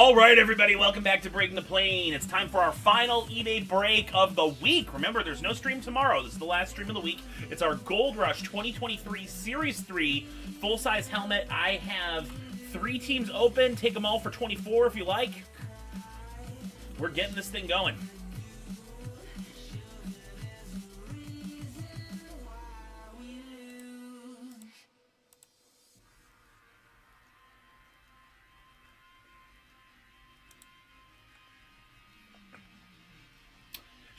All right, everybody, welcome back to Breaking the Plane. It's time for our final eBay break of the week. Remember, there's no stream tomorrow. This is the last stream of the week. It's our Gold Rush 2023 Series 3 full-size helmet. I have 3 teams open. Take them all for 24 if you like. We're getting this thing going.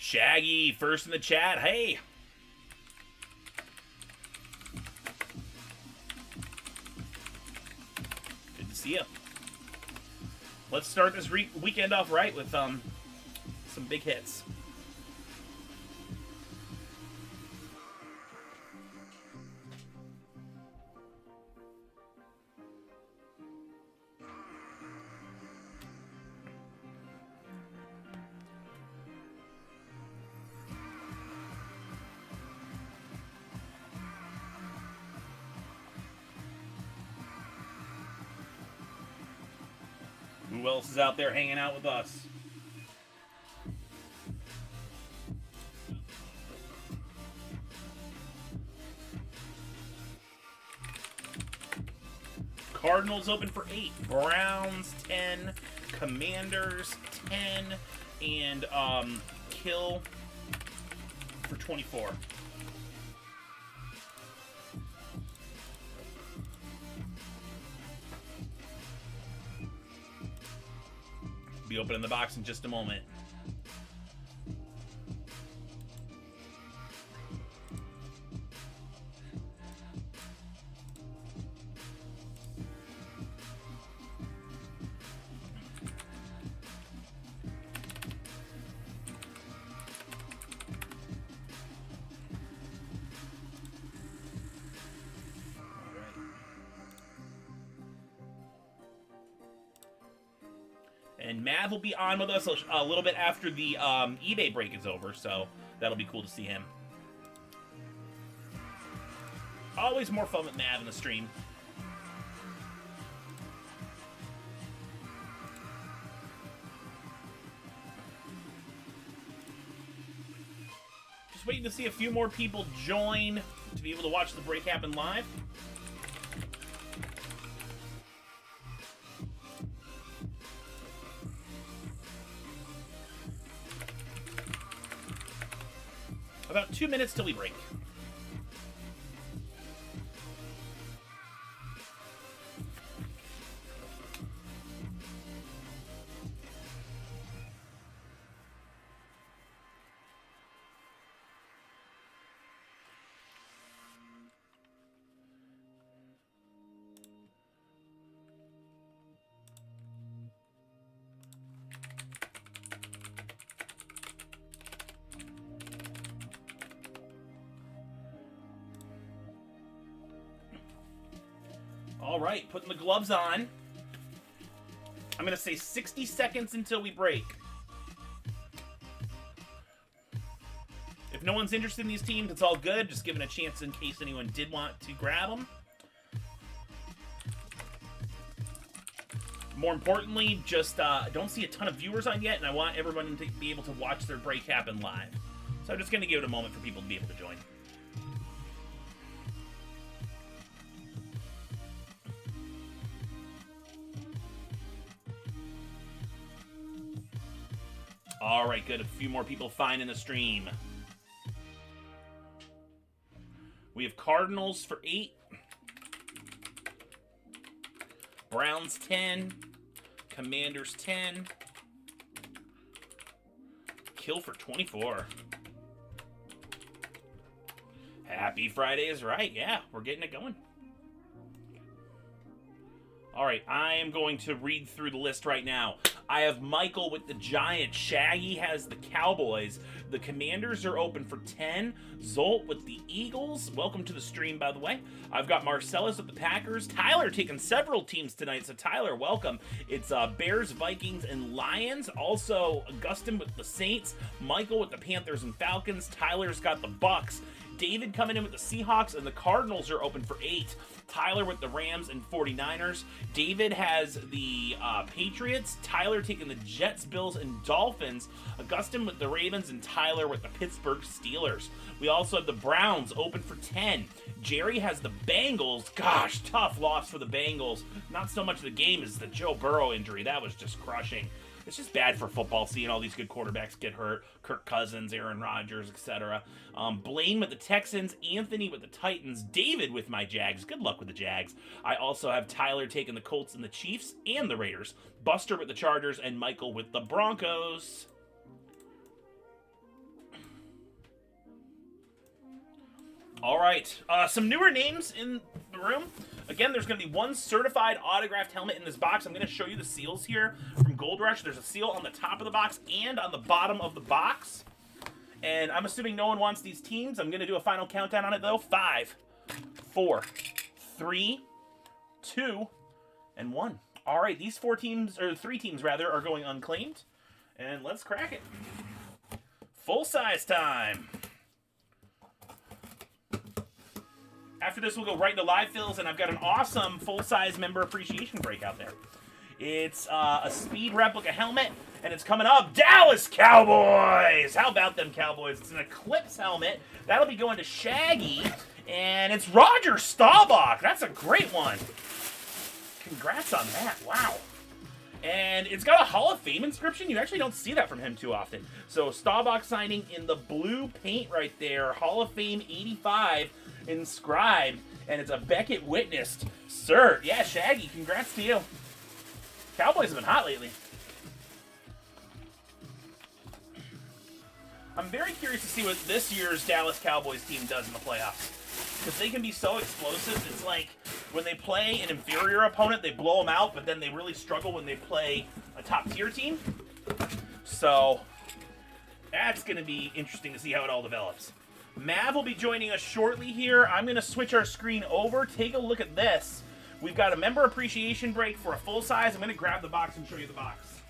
Shaggy, first in the chat. Hey. Good to see you. Let's start this weekend off right with some big hits. Who else is out there hanging out with us? Cardinals open for 8. Browns 10. Commanders 10. And Kill for 24. Be opening the box in just a moment. And Mav will be on with us a little bit after the eBay break is over, so that'll be cool to see him. Always more fun with Mav in the stream. Just waiting to see a few more people join to be able to watch the break happen live. About 2 minutes till we break. All right, putting the gloves on. I'm going to say 60 seconds until we break. If no one's interested in these teams, it's all good. Just giving a chance in case anyone did want to grab them. More importantly, just I don't see a ton of viewers on yet, and I want everyone to be able to watch their break happen live. So I'm just going to give it a moment for people to be able to join. All right, good. A few more people finding the stream. We have Cardinals for 8. Browns 10. Commanders 10. Kill for 24. Happy Friday is right. Yeah, we're getting it going. All right, I am going to read through the list right now. I have Michael with the Giants. Shaggy has the Cowboys. The Commanders are open for 10. Zolt with the Eagles. Welcome to the stream, by the way. I've got Marcellus with the Packers. Tyler taking several teams tonight, so Tyler, welcome. It's Bears, Vikings, and Lions. Also, Augustin with the Saints. Michael with the Panthers and Falcons. Tyler's got the Bucks. David coming in with the Seahawks, and the Cardinals are open for 8. Tyler with the Rams and 49ers. David has the Patriots. Tyler taking the Jets, Bills, and Dolphins. Augustin with the Ravens, and Tyler with the Pittsburgh Steelers. We also have the Browns open for 10. Jerry has the Bengals. Gosh, tough loss for the Bengals. Not so much the game as the Joe Burrow injury. That was just crushing. It's just bad for football seeing all these good quarterbacks get hurt. Kirk Cousins, Aaron Rodgers, etc. Blaine with the Texans, Anthony with the Titans, David with my Jags. Good luck with the Jags. I also have Tyler taking the Colts and the Chiefs and the Raiders. Buster with the Chargers, and Michael with the Broncos. All right, some newer names in the room. Again, there's going to be one certified autographed helmet in this box. I'm going to show you the seals here from Gold Rush. There's a seal on the top of the box and on the bottom of the box. And I'm assuming no one wants these teams. I'm going to do a final countdown on it, though. 5, 4, 3, 2, and 1. All right, these 4 teams, or 3 teams, rather, are going unclaimed. And let's crack it. Full-size time. After this, we'll go right into live fills, and I've got an awesome full-size member appreciation break out there. It's a speed replica helmet, and it's coming up. Dallas Cowboys! How about them Cowboys? It's an Eclipse helmet. That'll be going to Shaggy, and it's Roger Staubach. That's a great one. Congrats on that. Wow. And it's got a Hall of Fame inscription. You actually don't see that from him too often. So Staubach signing in the blue paint right there. Hall of Fame 85 inscribed, and it's a Beckett witnessed cert. Yeah, Shaggy, congrats to you. Cowboys have been hot lately. I'm very curious to see what this year's Dallas Cowboys team does in the playoffs, because they can be so explosive. It's like when they play an inferior opponent, they blow them out, but then they really struggle when they play a top-tier team. So that's going to be interesting to see how it all develops. Mav will be joining us shortly here. I'm going to switch our screen over. Take a look at this. We've got a member appreciation break for a full size. I'm going to grab the box and show you the box.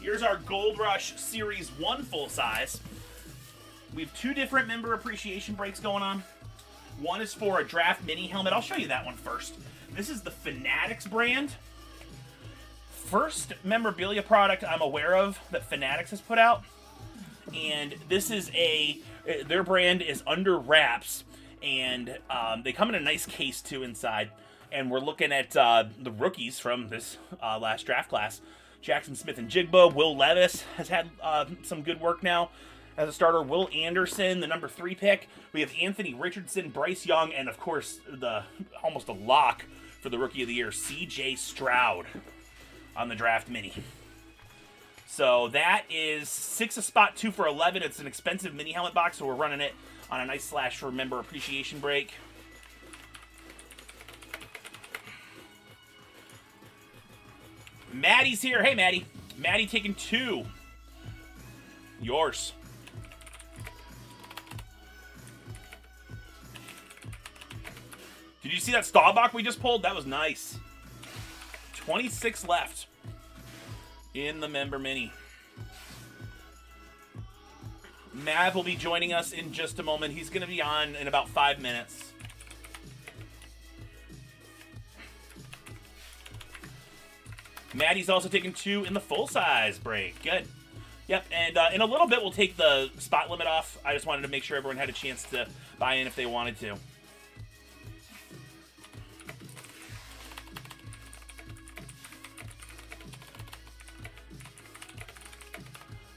Here's our Gold Rush Series 1 full size. We have 2 different member appreciation breaks going on. One is for a draft mini helmet. I'll show you that one first. This is the Fanatics brand. First memorabilia product I'm aware of that Fanatics has put out. And this is their brand is under wraps. And they come in a nice case too inside. And we're looking at the rookies from this last draft class. Jackson Smith and Jigba. Will Levis has had some good work now as a starter. Will Anderson, the number 3 pick. We have Anthony Richardson, Bryce Young, and of course the almost a lock for the Rookie of the Year, C.J. Stroud on the draft mini. So that is 6 a spot, 2 for 11. It's an expensive mini helmet box, so we're running it on a nice slash for member appreciation break. Maddie's here. Hey, Maddie. Maddie taking 2. Yours. Did you see that Staubach we just pulled? That was nice. 26 left in the member mini. Mav will be joining us in just a moment. He's going to be on in about 5 minutes. Maddie's also taking 2 in the full-size break. Good. Yep, and in a little bit we'll take the spot limit off. I just wanted to make sure everyone had a chance to buy in if they wanted to.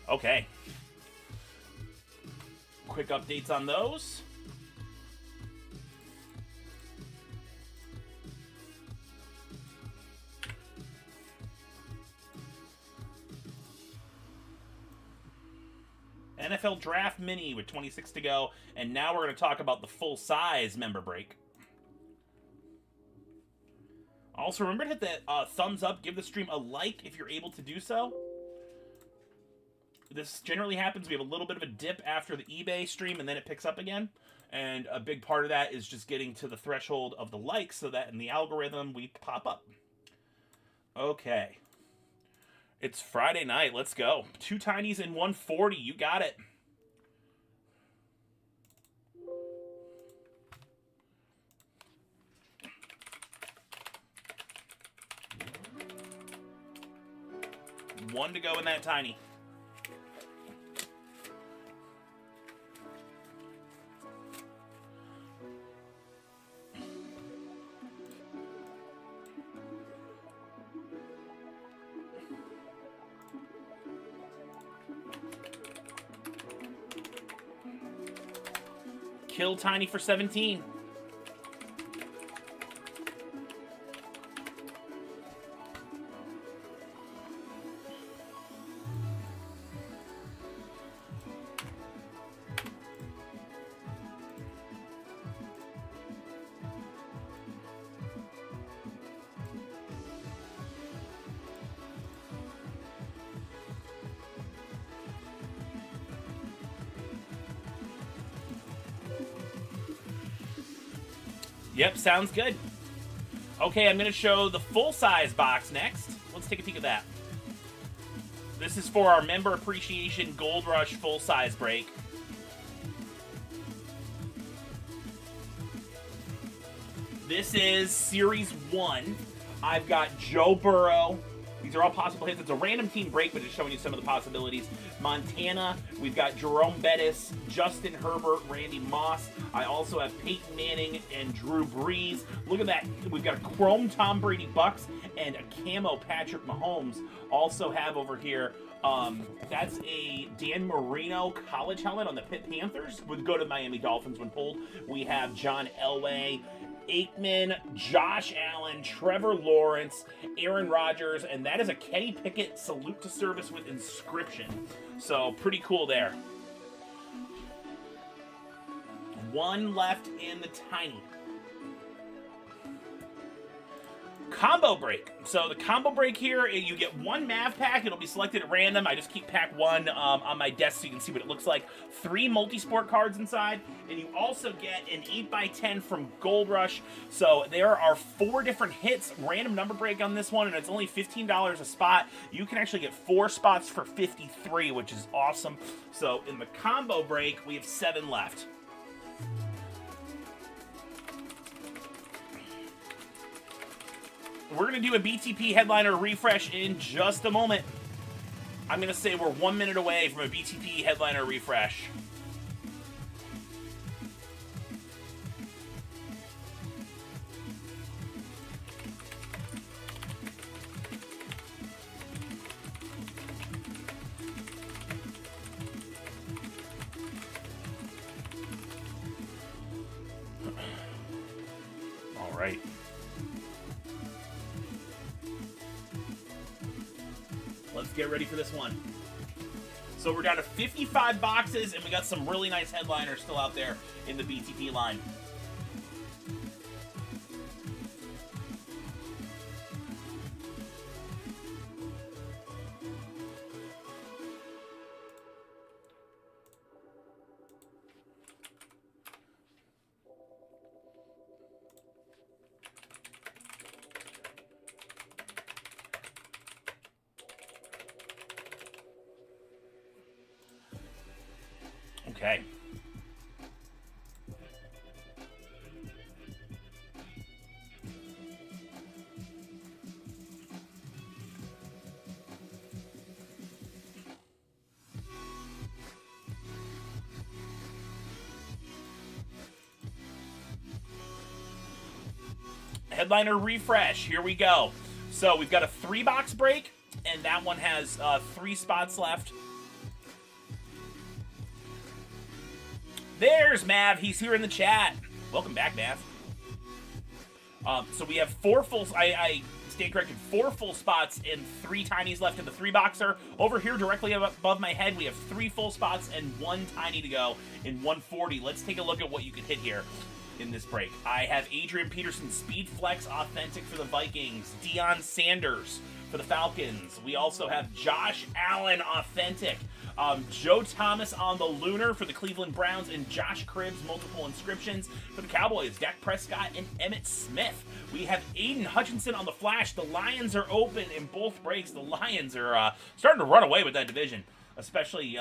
Okay. Quick updates on those. NFL Draft Mini with 26 to go. And now we're going to talk about the full-size member break. Also, remember to hit the thumbs up. Give the stream a like if you're able to do so. This generally happens. We have a little bit of a dip after the eBay stream, and then it picks up again. And a big part of that is just getting to the threshold of the likes so that in the algorithm we pop up. Okay. It's Friday night. Let's go. 2 tinies and 140. You got it. One to go in that tiny. Kill tiny for 17. Yep, sounds good. Okay, I'm going to show the full-size box next. Let's take a peek at that. This is for our Member Appreciation Gold Rush full-size break. This is Series 1. I've got Joe Burrow. These are all possible hits. It's a random team break, but it's showing you some of the possibilities. Montana, we've got Jerome Bettis, Justin Herbert, Randy Moss. I also have Peyton Manning and Drew Brees. Look at that. We've got a Chrome Tom Brady Bucks and a Camo Patrick Mahomes. Also have over here, that's a Dan Marino college helmet on the Pitt Panthers. Would go to Miami Dolphins when pulled. We have John Elway, Aikman, Josh Allen, Trevor Lawrence, Aaron Rodgers, and that is a Kenny Pickett salute to service with inscription. So pretty cool there. One left in the tiny. Combo break. So the combo break here, you get one Mav pack. It'll be selected at random. I just keep pack one on my desk so you can see what it looks like. 3 multi-sport cards inside, and you also get an 8x10 from Gold Rush. So there are 4 different hits, random number break on this one, and it's only $15 a spot. You can actually get 4 spots for $53, which is awesome. So in the combo break, we have 7 left. We're going to do a BTP headliner refresh in just a moment. I'm going to say we're 1 minute away from a BTP headliner refresh. All right. Let's get ready for this one. So we're down to 55 boxes, and we got some really nice headliners still out there in the BTP line. Okay. Headliner refresh. Here we go. So we've got a 3-box break, and that one has 3 spots left. There's Mav. He's here in the chat. Welcome back, Mav. So we have 4 full... I stand corrected. 4 full spots and 3 tinies left in the 3-boxer. Over here, directly above my head, we have 3 full spots and 1 tiny to go in 140. Let's take a look at what you can hit here. in this break. I have Adrian Peterson, Speed Flex Authentic for the Vikings. Deion Sanders for the Falcons. We also have Josh Allen Authentic. Joe Thomas on the Lunar for the Cleveland Browns, and Josh Cribbs, multiple inscriptions for the Cowboys. Dak Prescott and Emmitt Smith. We have Aiden Hutchinson on the Flash. The Lions are open in both breaks. The Lions are starting to run away with that division, especially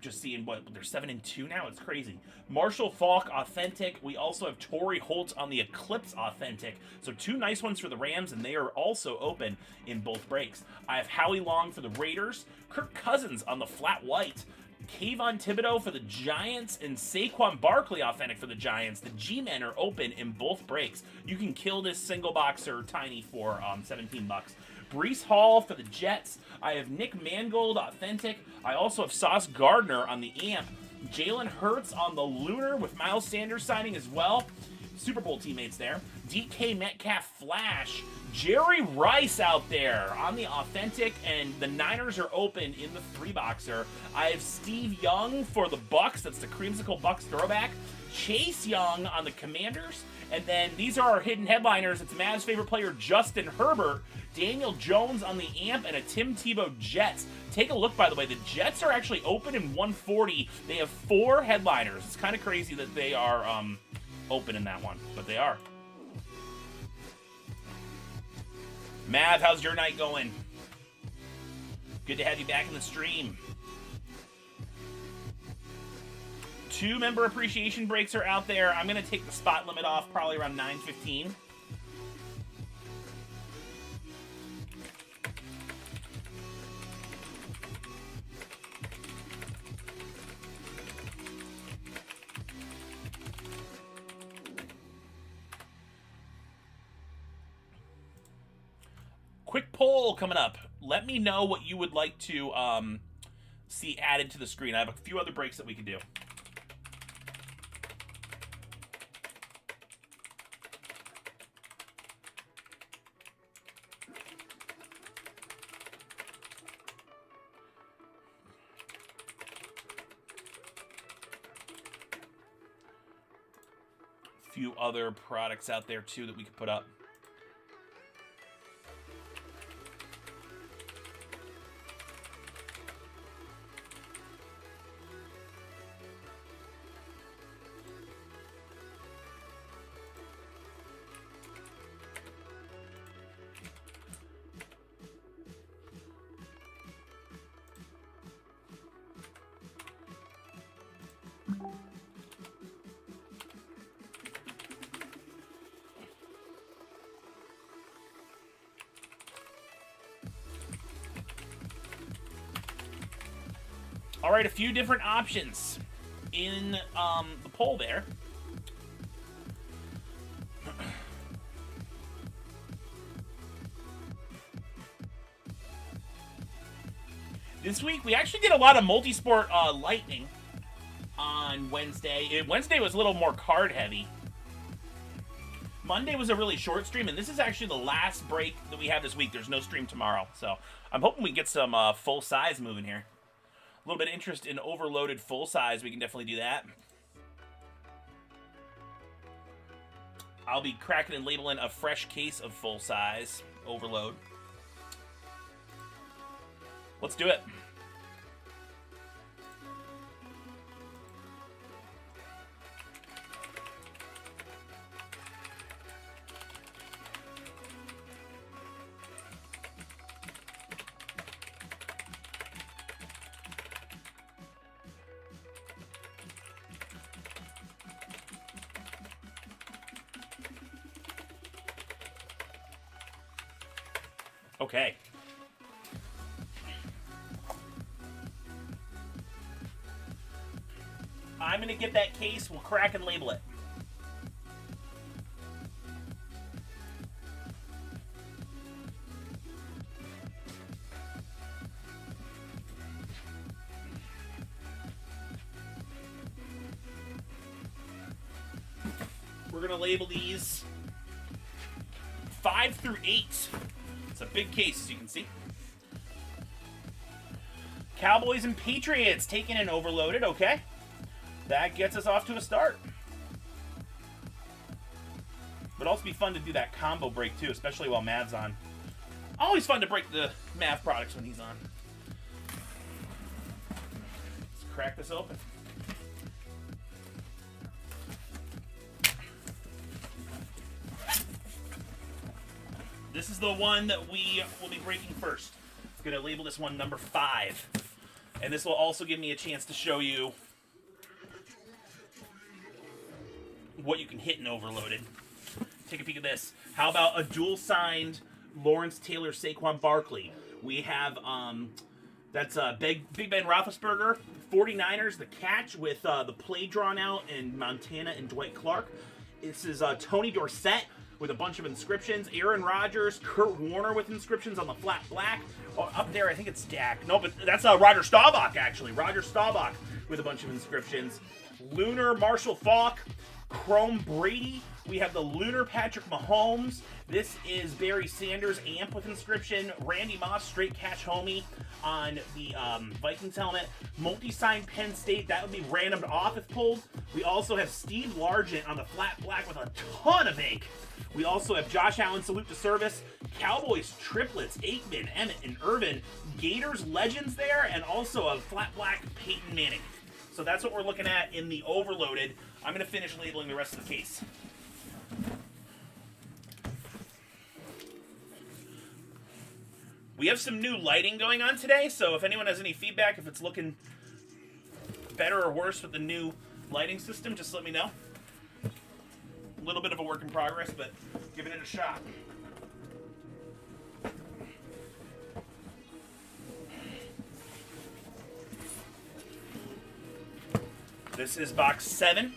just seeing what they're 7-2 now. It's crazy. Marshall Faulk Authentic. We also have Torrey Holt on the Eclipse Authentic. So 2 nice ones for the Rams, and they are also open in both breaks. I have Howie Long for the Raiders, Kirk Cousins on the Flat White, Kayvon Thibodeau for the Giants, and Saquon Barkley Authentic for the Giants. The G-Men are open in both breaks. You can kill this single boxer tiny for $17. Breece Hall for the Jets. I have Nick Mangold Authentic. I also have Sauce Gardner on the Amp. Jalen Hurts on the Lunar with Miles Sanders signing as well. Super Bowl teammates there. DK Metcalf Flash. Jerry Rice out there on the Authentic, and the Niners are open in the 3-boxer. I have Steve Young for the Bucks. That's the Creamsicle Bucks throwback. Chase Young on the Commanders. And then these are our hidden headliners. It's Mavs' favorite player, Justin Herbert, Daniel Jones on the Amp, and a Tim Tebow Jets. Take a look, by the way. The Jets are actually open in 140. They have 4 headliners. It's kind of crazy that they are open in that one, but they are. Mav, how's your night going? Good to have you back in the stream. 2 member appreciation breaks are out there. I'm going to take the spot limit off probably around 9:15. Quick poll coming up. Let me know what you would like to see added to the screen. I have a few other breaks that we could do. A few other products out there too that we could put up. All right, a few different options in the poll there. This week, we actually did a lot of multi-sport lightning on Wednesday. Wednesday was a little more card-heavy. Monday was a really short stream, and this is actually the last break that we have this week. There's no stream tomorrow, so I'm hoping we get some full size moving here. A little bit of interest in overloaded full size. We can definitely do that. I'll be cracking and labeling a fresh case of full size overload. Let's do it. Okay. I'm going to get that case. We'll crack and label it. We're going to label these 5 through 8. It's a big case, as you can see. Cowboys and Patriots taking an overloaded, okay. That gets us off to a start. Would also be fun to do that combo break too, especially while Mav's on. Always fun to break the Mav products when he's on. Let's crack this open. This is the one that we will be breaking first. I'm going to label this one number 5. And this will also give me a chance to show you what you can hit in Overloaded. Take a peek at this. How about a dual-signed Lawrence Taylor Saquon Barkley? We have, that's Big Ben Roethlisberger, 49ers, the catch with the play drawn out, and Montana and Dwight Clark. This is Tony Dorsett with a bunch of inscriptions. Aaron Rodgers, Kurt Warner with inscriptions on the flat black. Oh, up there, I think it's Dak. No, but that's Roger Staubach, actually. Roger Staubach with a bunch of inscriptions. Lunar Marshall Faulk, Chrome Brady. We have the Lunar Patrick Mahomes. This is Barry Sanders, amp with inscription. Randy Moss, straight catch homie on the Vikings helmet. Multi-signed Penn State. That would be randomed off if pulled. We also have Steve Largent on the flat black with a ton of ink. We also have Josh Allen, salute to service. Cowboys triplets, Aikman, Emmett, and Irvin. Gators legends there, and also a flat black Peyton Manning. So that's what we're looking at in the Overloaded. I'm going to finish labeling the rest of the case. We have some new lighting going on today, so if anyone has any feedback, if it's looking better or worse with the new lighting system, just let me know. A little bit of a work in progress, but giving it a shot. This is box 7.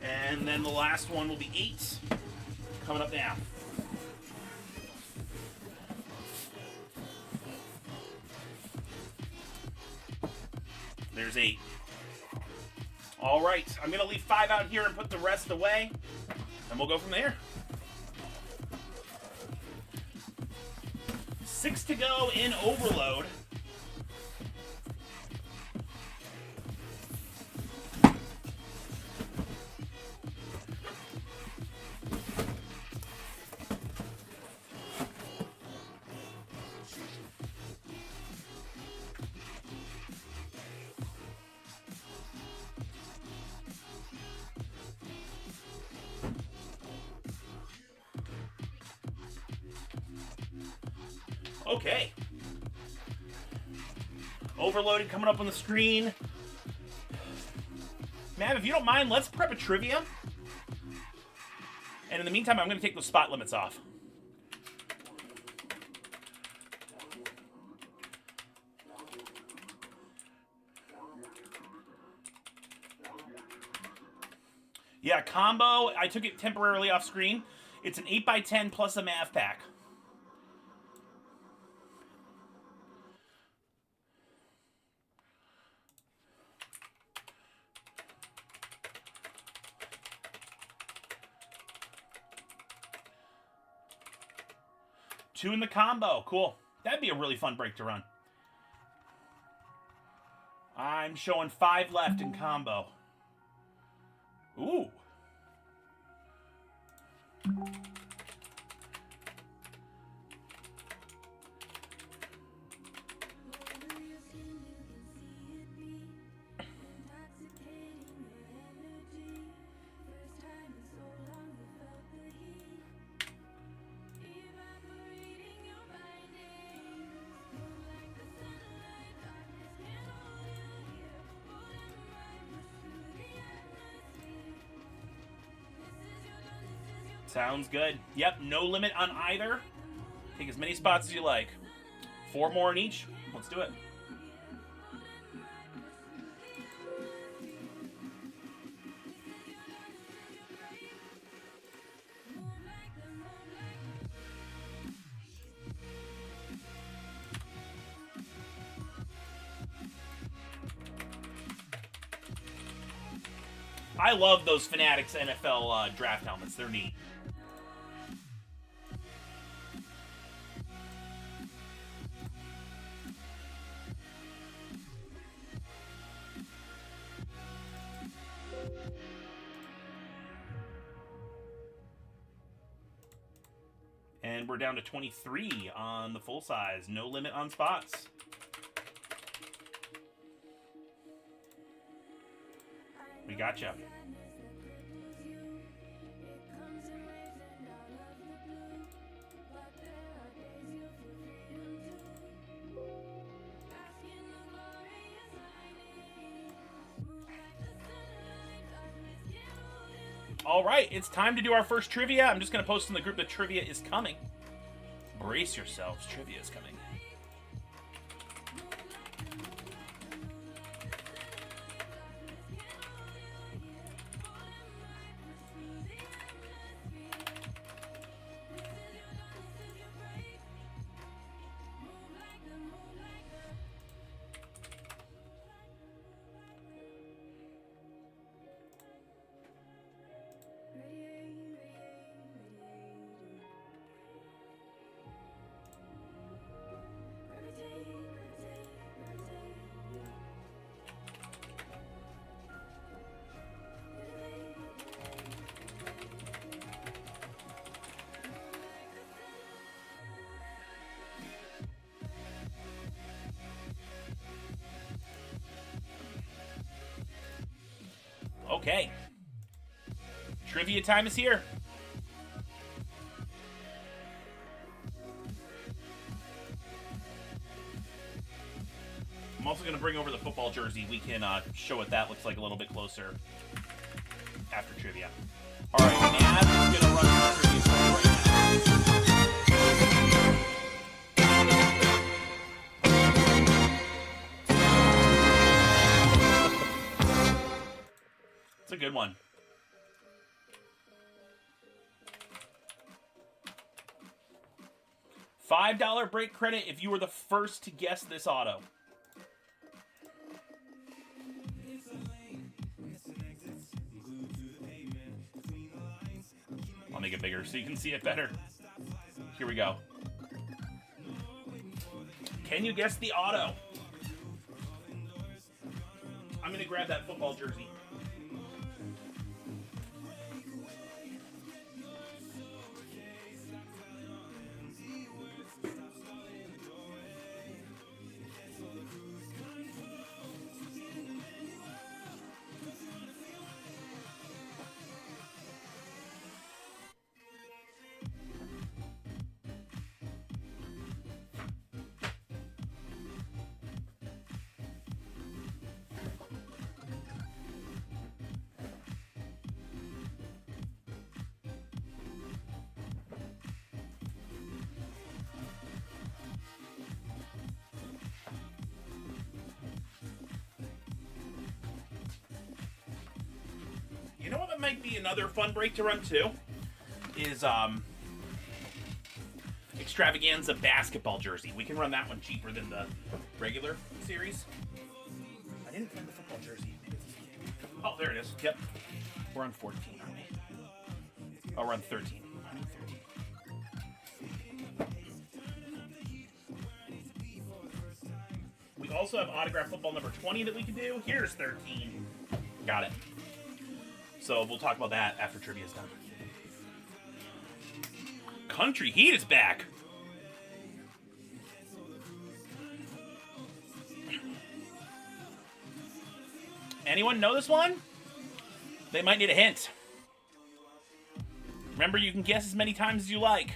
And then the last one will be 8. Coming up now. There's 8. All right, I'm going to leave 5 out here and put the rest away, and we'll go from there. 6 to go in Overload. Okay. Overloaded coming up on the screen. Mav, if you don't mind, let's prep a trivia. And in the meantime, I'm going to take those spot limits off. Yeah, combo. I took it temporarily off screen. It's an 8x10 plus a Mav pack. Two in the combo. Cool. That'd be a really fun break to run. I'm showing 5 left in combo. Ooh. Sounds good. Yep, no limit on either. Take as many spots as you like. 4 more in each. Let's do it. I love those Fanatics NFL draft helmets. They're neat. And we're down to 23 on the full size. No limit on spots. We gotcha. All right, it's time to do our first trivia. I'm just going to post in the group that trivia is coming. Brace yourselves, trivia is coming. Okay. Trivia time is here. I'm also going to bring over the football jersey. We can show what that looks like a little bit closer after trivia. All right, Matt is going to run the trivia for you right now. It's a good one. $5 break credit if you were the first to guess this auto. I'll make it bigger so you can see it better. Here we go. Can you guess the auto? I'm going to grab that football jersey. You know what that might be another fun break to run too? Is Extravaganza basketball jersey. We can run that one cheaper than the regular series. I didn't find the football jersey. Oh, there it is. Yep. We're on 14, aren't we? Oh, we're on 13. I'm on 13. We also have autograph football number 20 that we can do. Here's 13. Got it. So we'll talk about that after trivia's done. Country Heat is back. Anyone know this one? They might need a hint. Remember, you can guess as many times as you like.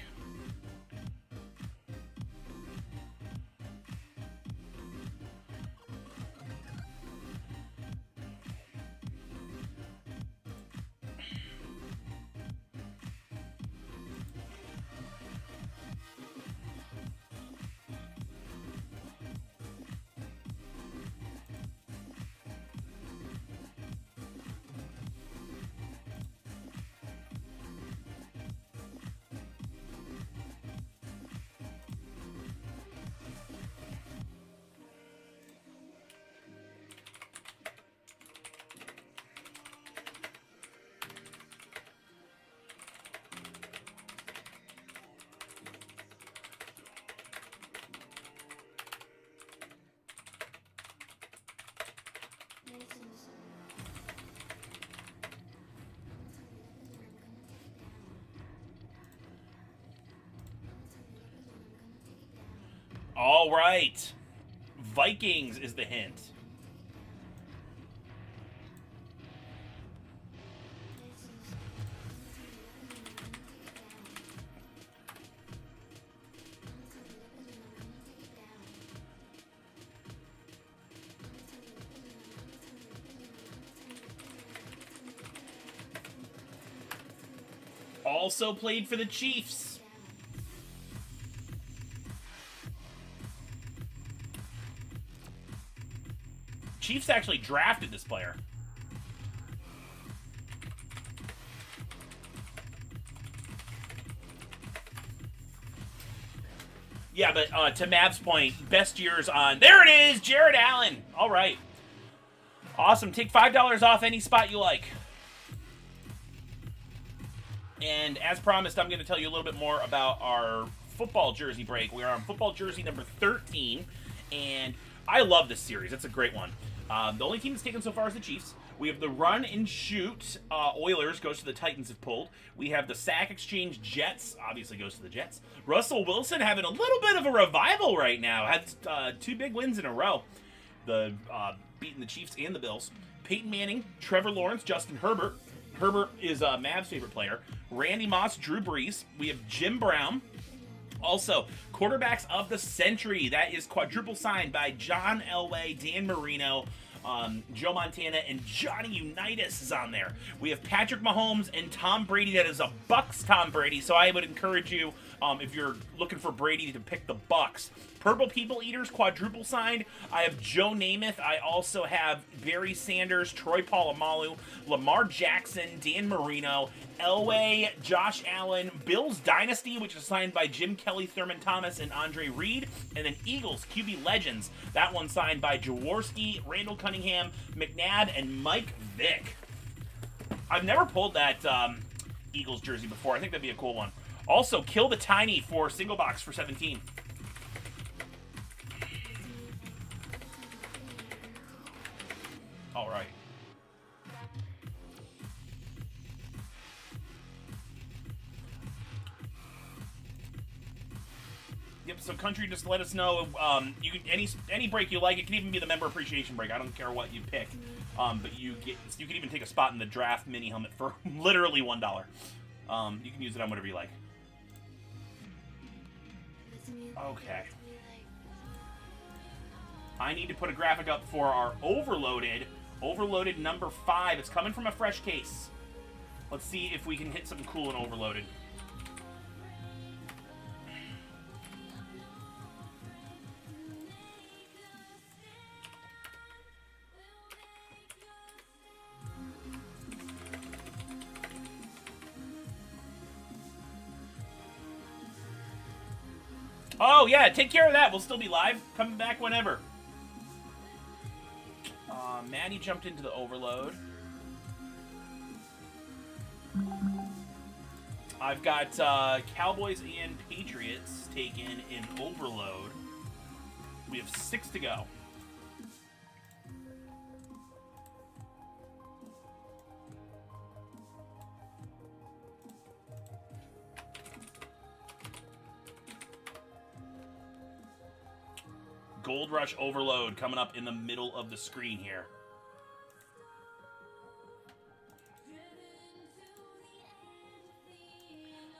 All right. Vikings is the hint. Also played for the Chiefs. Chiefs actually drafted this player. Yeah, but to Mav's point, best years on... There it is! Jared Allen! All right. Awesome. Take $5 off any spot you like. And as promised, I'm going to tell you a little bit more about our football jersey break. We are on football jersey number 13, and I love this series. It's a great one. The only team that's taken so far is the Chiefs. We have the run and shoot Oilers, goes to the Titans if pulled. We have the sack exchange Jets, obviously goes to the Jets. Russell Wilson having a little bit of a revival right now. Had 2 big wins in a row. The beating the Chiefs and the Bills. Peyton Manning, Trevor Lawrence, Justin Herbert. Herbert is Mav's favorite player. Randy Moss, Drew Brees. We have Jim Brown. Also, quarterbacks of the century. That is quadruple signed by John Elway, Dan Marino, Joe Montana, and Johnny Unitas is on there. We have Patrick Mahomes and Tom Brady. That is a Bucks Tom Brady. So I would encourage you, if you're looking for Brady, to pick the Bucks. Purple People Eaters, quadruple signed. I have Joe Namath. I also have Barry Sanders, Troy Polamalu, Lamar Jackson, Dan Marino, Elway, Josh Allen, Bills Dynasty, which is signed by Jim Kelly, Thurman Thomas, and Andre Reed, and then Eagles QB Legends. That one signed by Jaworski, Randall Cunningham, McNabb, and Mike Vick. I've never pulled that Eagles jersey before. I think that'd be a cool one. Also, Kill the Tiny for single box for 17. All right. Yep. So, country, just let us know. You can any break you like. It can even be the member appreciation break. I don't care what you pick. But you can even take a spot in the draft mini helmet for literally $1. You can use it on whatever you like. Okay. I need to put a graphic up for our overloaded number 5. It's coming from a fresh case. Let's see if we can hit something cool and overloaded. Oh, yeah, take care of that. We'll still be live. Coming back whenever. Maddie jumped into the overload. I've got Cowboys and Patriots taken in overload. We have 6 to go. Gold Rush Overload coming up in the middle of the screen here.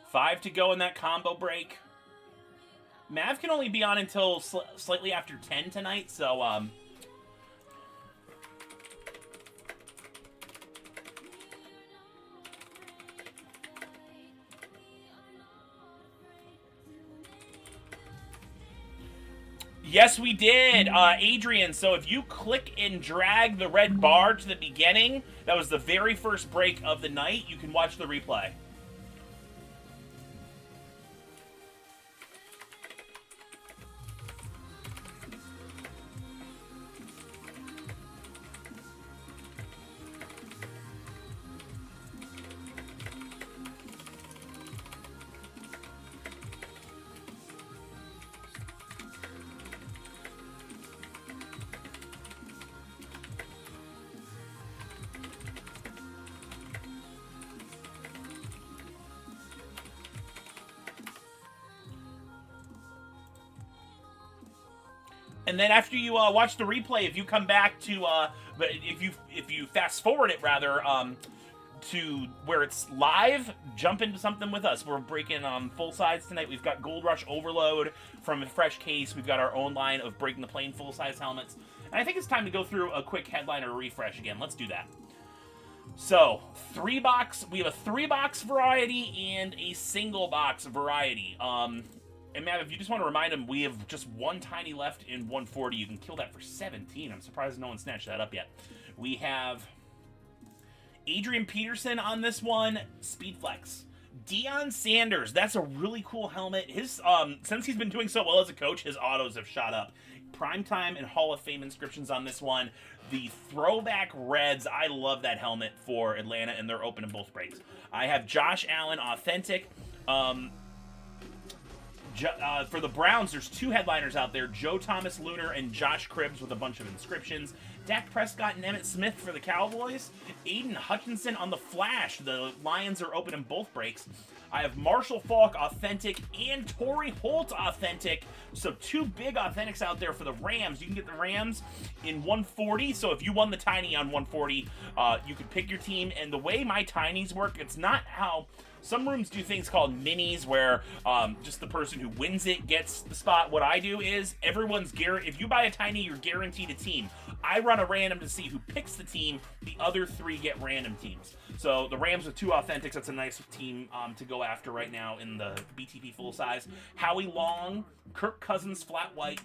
5 to go in that combo break. Mav can only be on until slightly after 10 tonight, so yes, we did, Adrian. So if you click and drag the red bar to the beginning, that was the very first break of the night. You can watch the replay. And then after you watch the replay, if you come back to, but if you fast forward it rather, to where it's live, jump into something with us. We're breaking full size tonight. We've got Gold Rush Overload from a fresh case. We've got our own line of Breaking the Plane full size helmets. And I think it's time to go through a quick headliner refresh again. Let's do that. So, we have a 3-box variety and a single box variety. And Matt, if you just want to remind them, we have just one tiny left in 140. You can kill that for 17. I'm surprised no one snatched that up yet. We have Adrian Peterson on this one, Speed Flex. Deion Sanders, that's a really cool helmet. His since he's been doing so well as a coach, his autos have shot up. Primetime and Hall of Fame inscriptions on this one. The throwback reds, I love that helmet for Atlanta, and they're open in both breaks. I have Josh Allen Authentic. For the Browns, there's 2 headliners out there, Joe Thomas Lunar and Josh Cribbs with a bunch of inscriptions. Dak Prescott and Emmitt Smith for the Cowboys. Aiden Hutchinson on the Flash. The Lions are open in both breaks. I have Marshall Faulk Authentic and Torrey Holt Authentic. So 2 big Authentics out there for the Rams. You can get the Rams in 140. So if you won the Tiny on 140, you could pick your team. And the way my Tinies work, it's not how... Some rooms do things called minis where just the person who wins it gets the spot. What I do is everyone's if you buy a Tiny, you're guaranteed a team. I run a random to see who picks the team. The other 3 get random teams. So the Rams with 2 Authentics, that's a nice team to go after right now in the BTP full size. Howie Long, Kirk Cousins flat white,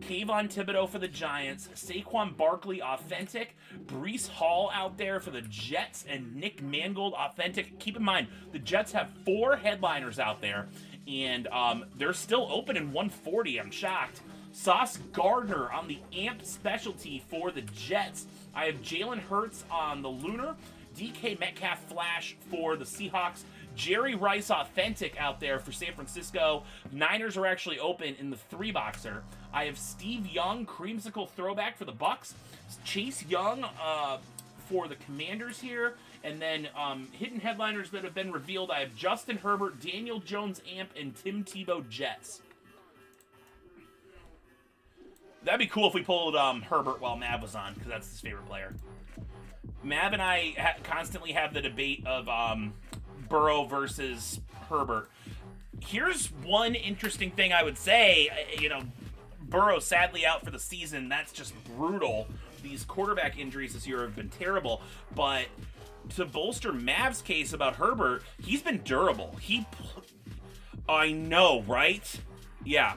Kayvon Thibodeau for the Giants, Saquon Barkley Authentic, Breece Hall out there for the Jets, and Nick Mangold Authentic. Keep in mind, the Jets have 4 headliners out there, and they're still open in 140. I'm shocked. Sauce Gardner on the AMP specialty for the Jets. I have Jalen Hurts on the Lunar, DK Metcalf Flash for the Seahawks, Jerry Rice Authentic out there for San Francisco. Niners are actually open in the 3-boxer. I have Steve Young, Creamsicle Throwback for the Bucks. Chase Young for the Commanders here. And then hidden headliners that have been revealed. I have Justin Herbert, Daniel Jones AMP, and Tim Tebow Jets. That'd be cool if we pulled Herbert while Mav was on, because that's his favorite player. Mav and I constantly have the debate of Burrow versus Herbert. Here's one interesting thing I would say. Burrow sadly out for the season. That's just brutal. These quarterback injuries this year have been terrible. But to bolster Mav's case about Herbert, he's been durable. I know, right? Yeah.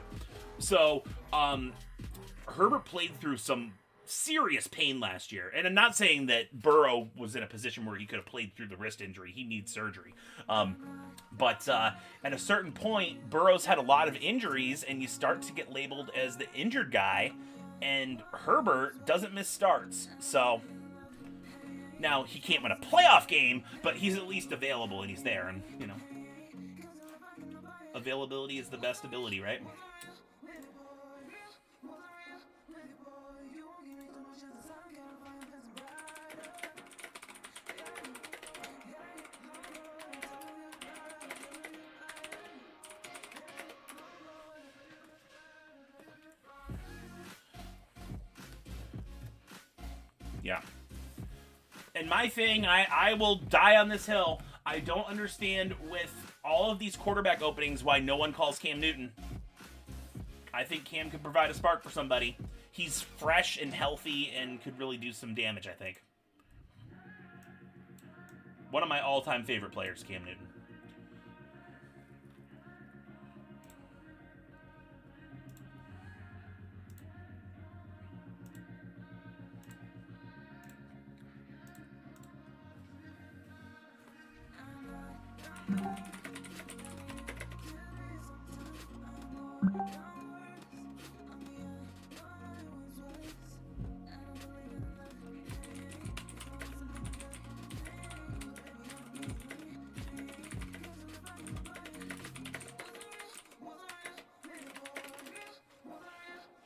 So, Herbert played through some serious pain last year. And I'm not saying that Burrow was in a position where he could have played through the wrist injury. He needs surgery. But at a certain point, Burrow's had a lot of injuries, and you start to get labeled as the injured guy, and Herbert doesn't miss starts. So now he can't win a playoff game, but he's at least available, and he's there. And, availability is the best ability, right? Yeah. And my thing, I will die on this hill. I don't understand with all of these quarterback openings why no one calls Cam Newton. I think Cam could provide a spark for somebody. He's fresh and healthy and could really do some damage, I think. One of my all-time favorite players, Cam Newton.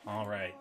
All right.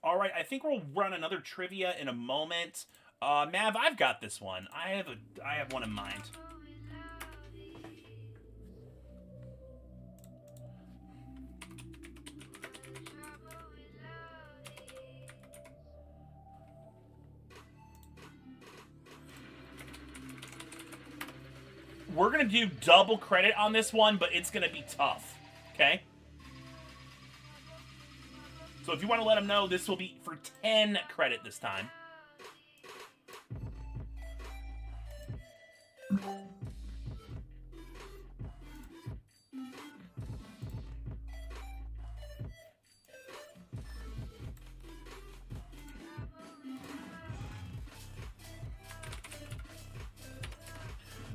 All right, I think we'll run another trivia in a moment. Mav, I've got this one. I have one in mind. We're going to do double credit on this one, but it's going to be tough, okay? So if you want to let them know, this will be for 10 credit this time.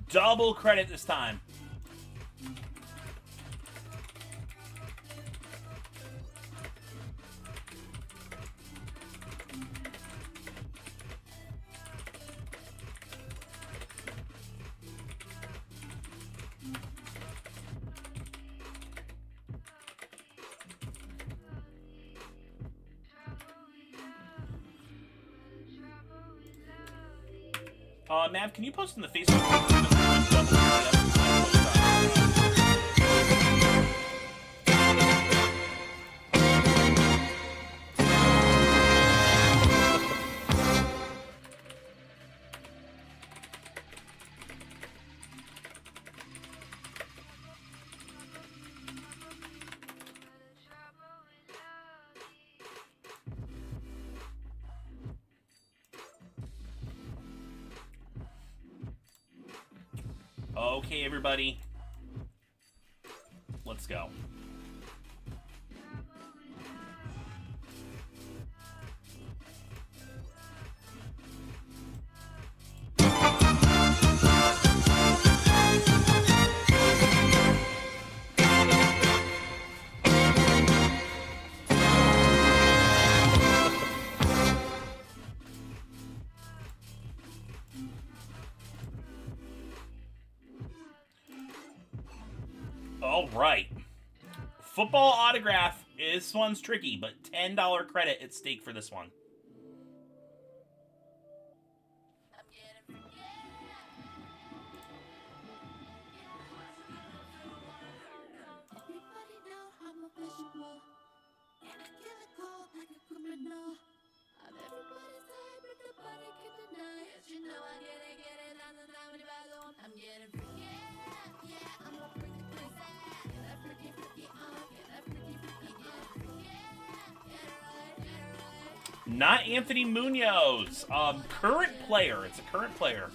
Double credit this time. Mav, can you post in the Facebook group? Okay, everybody. Let's go. All right. Football autograph. This one's tricky, but $10 credit at stake for this one. Not Anthony Munoz. Current player. It's a current player.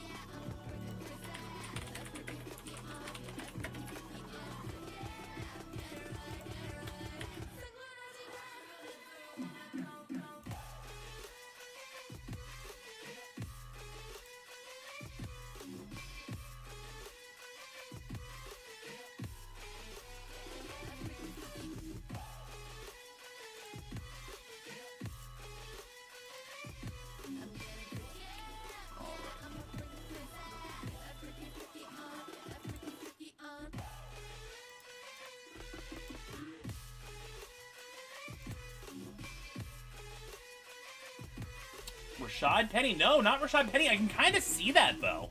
Rashad Penny. No, not Rashad Penny. I can kind of see that, though.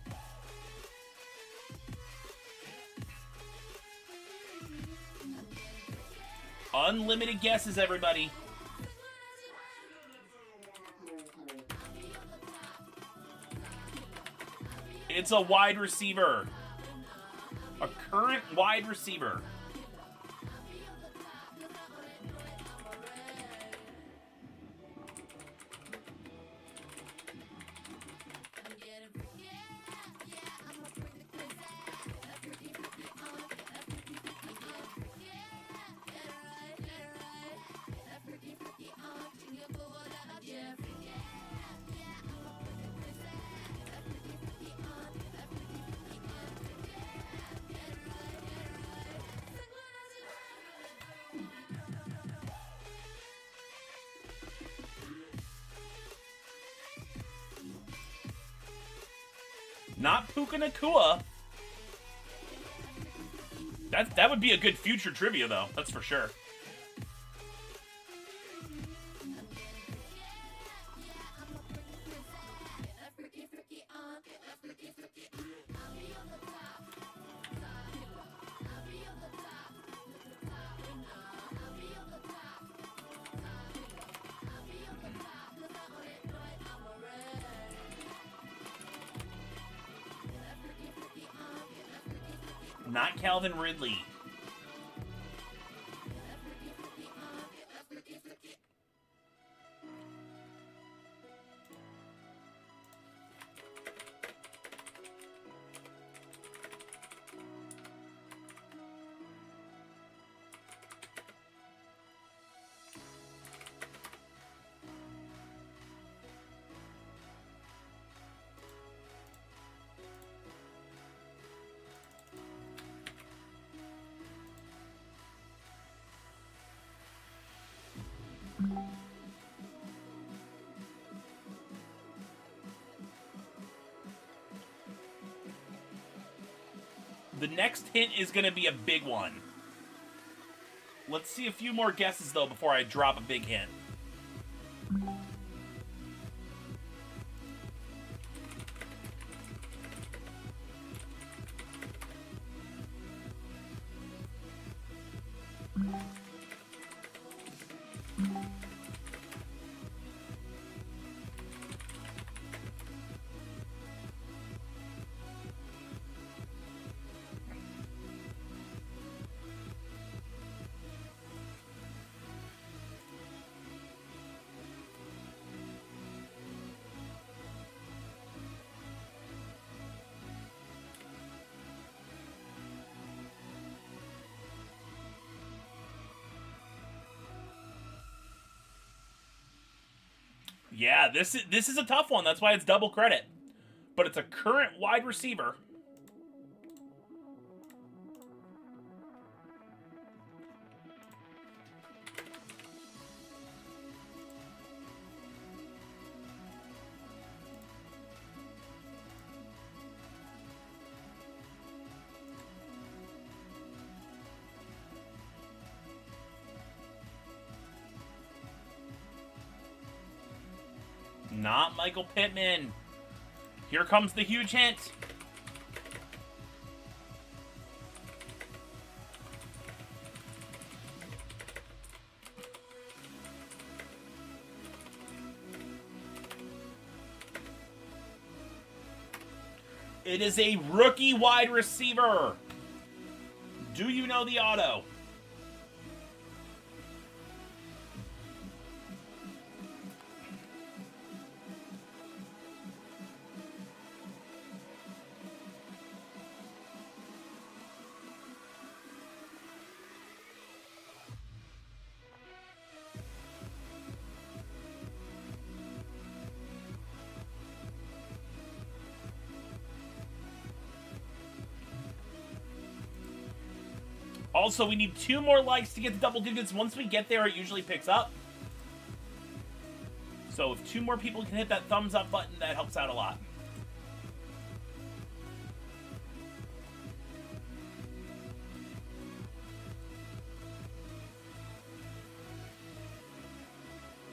Unlimited guesses, everybody. It's a wide receiver. A current wide receiver. Not Puka Nakua. That would be a good future trivia, though. That's for sure. Not Calvin Ridley. The next hint is going to be a big one. Let's see a few more guesses, though, before I drop a big hint. Yeah, this is a tough one. That's why it's double credit. But it's a current wide receiver. Not Michael Pittman. Here comes the huge hint. It is a rookie wide receiver. Do you know the auto? Also, we need 2 more likes to get to double digits. Once we get there, it usually picks up. So if 2 more people can hit that thumbs up button, that helps out a lot.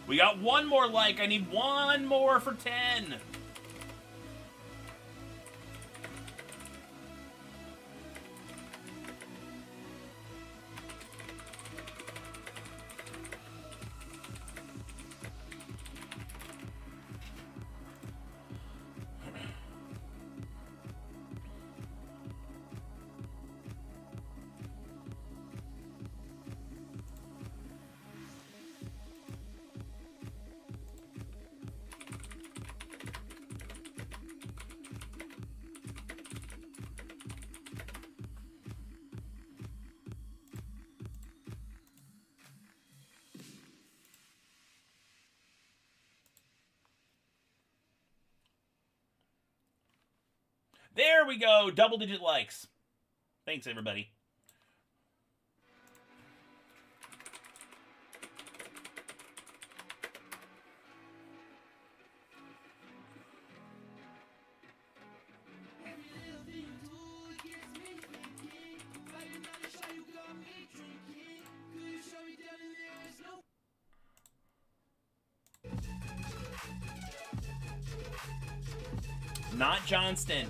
We got 1 more like. I need 1 more for 10. There we go. Double-digit likes. Thanks, everybody. not Johnston.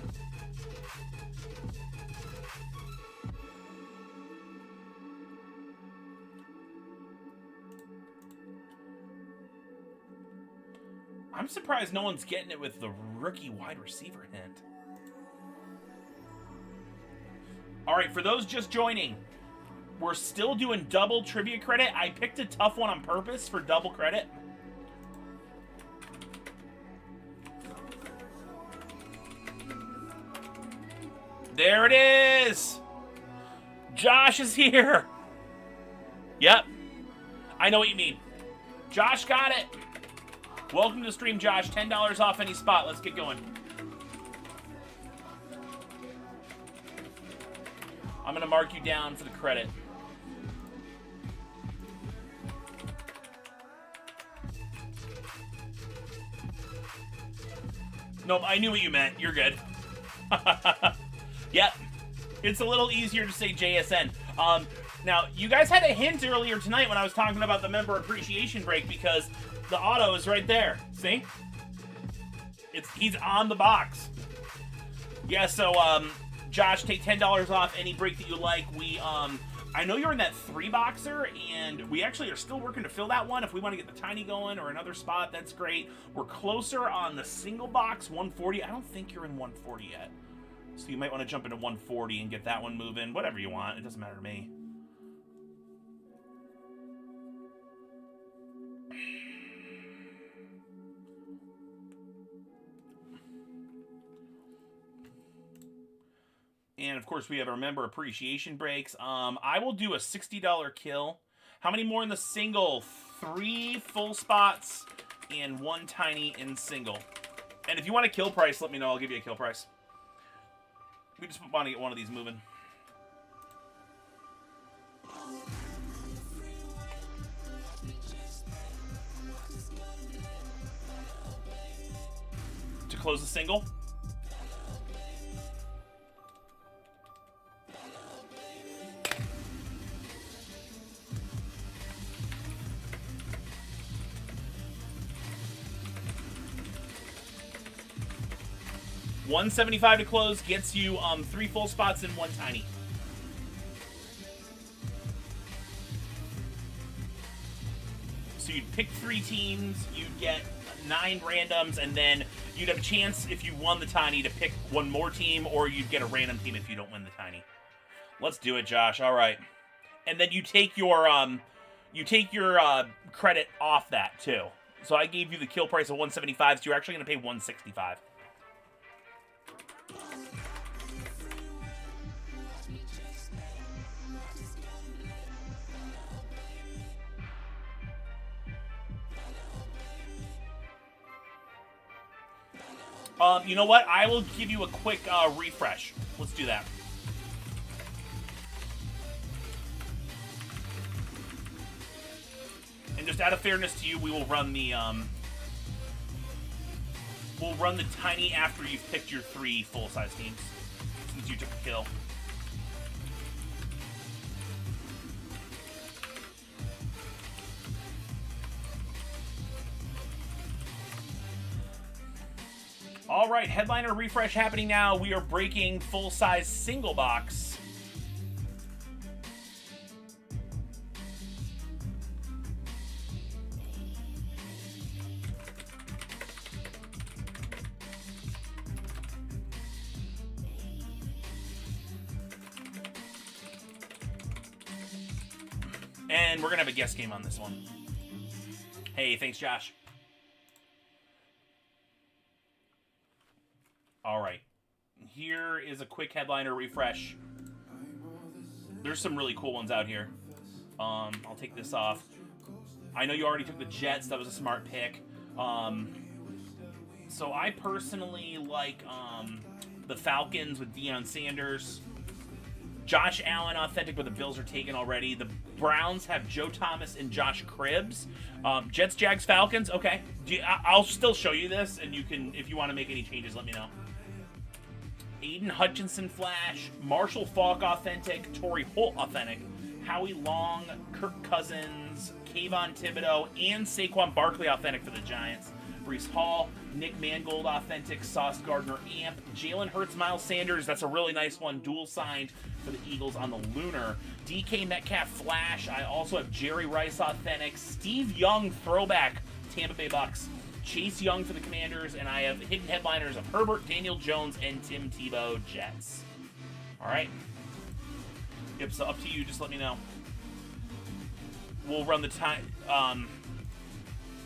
I'm surprised no one's getting it with the rookie wide receiver hint. All right, for those just joining, we're still doing double trivia credit. I picked a tough one on purpose for double credit. There it is. Josh is here. Yep. I know what you mean. Josh got it. Welcome to the stream, Josh. $10 off any spot. Let's get going. I'm going to mark you down for the credit. Nope, I knew what you meant. You're good. Yep. It's a little easier to say JSN. Now, you guys had a hint earlier tonight when I was talking about the member appreciation break because the auto is right there. See? He's on the box. Yeah, so, Josh, take $10 off any break that you like. I know you're in that 3-boxer, and we actually are still working to fill that one. If we want to get the tiny going or another spot, that's great. We're closer on the single box, 140. I don't think you're in 140 yet. So you might want to jump into 140 and get that one moving. Whatever you want. It doesn't matter to me. And, of course, we have our member appreciation breaks. I will do a $60 kill. How many more in the single? 3 full spots and 1 tiny in single. And if you want a kill price, let me know. I'll give you a kill price. We just want to get one of these moving. To close the single. $175 to close gets you 3 full spots and 1 tiny. So you'd pick 3 teams, you'd get 9 randoms, and then you'd have a chance if you won the tiny to pick 1 more team, or you'd get a random team if you don't win the tiny. Let's do it, Josh. All right, and then you take your credit off that too. So I gave you the kill price of $175, so you're actually going to pay $165. You know what? I will give you a quick refresh. Let's do that. And just out of fairness to you, we will run the tiny after you've picked your 3 full-size teams, since you took a kill. All right, headliner refresh happening now. We are breaking full-size single box. And we're going to have a guess game on this one. Hey, thanks, Josh. All right. Here is a quick headliner refresh. There's some really cool ones out here. I'll take this off. I know you already took the Jets. That was a smart pick. So I personally like the Falcons with Deion Sanders. Josh Allen, authentic, but the Bills are taken already. The Browns have Joe Thomas and Josh Cribbs. Jets, Jags, Falcons. Okay. I'll still show you this, and you can, if you want to make any changes, let me know. Aiden Hutchinson Flash, Marshall Faulk authentic, Torrey Holt authentic, Howie Long, Kirk Cousins, Kayvon Thibodeau, and Saquon Barkley authentic for the Giants. Brees Hall, Nick Mangold, Authentic, Sauce Gardner, Amp, Jalen Hurts, Miles Sanders. That's a really nice one. Dual signed for the Eagles on the Lunar. DK Metcalf, Flash. I also have Jerry Rice, Authentic, Steve Young, Throwback, Tampa Bay Bucks, Chase Young for the Commanders, and I have hidden headliners of Herbert, Daniel Jones, and Tim Tebow, Jets. All right. Yep. So up to you. Just let me know. We'll run the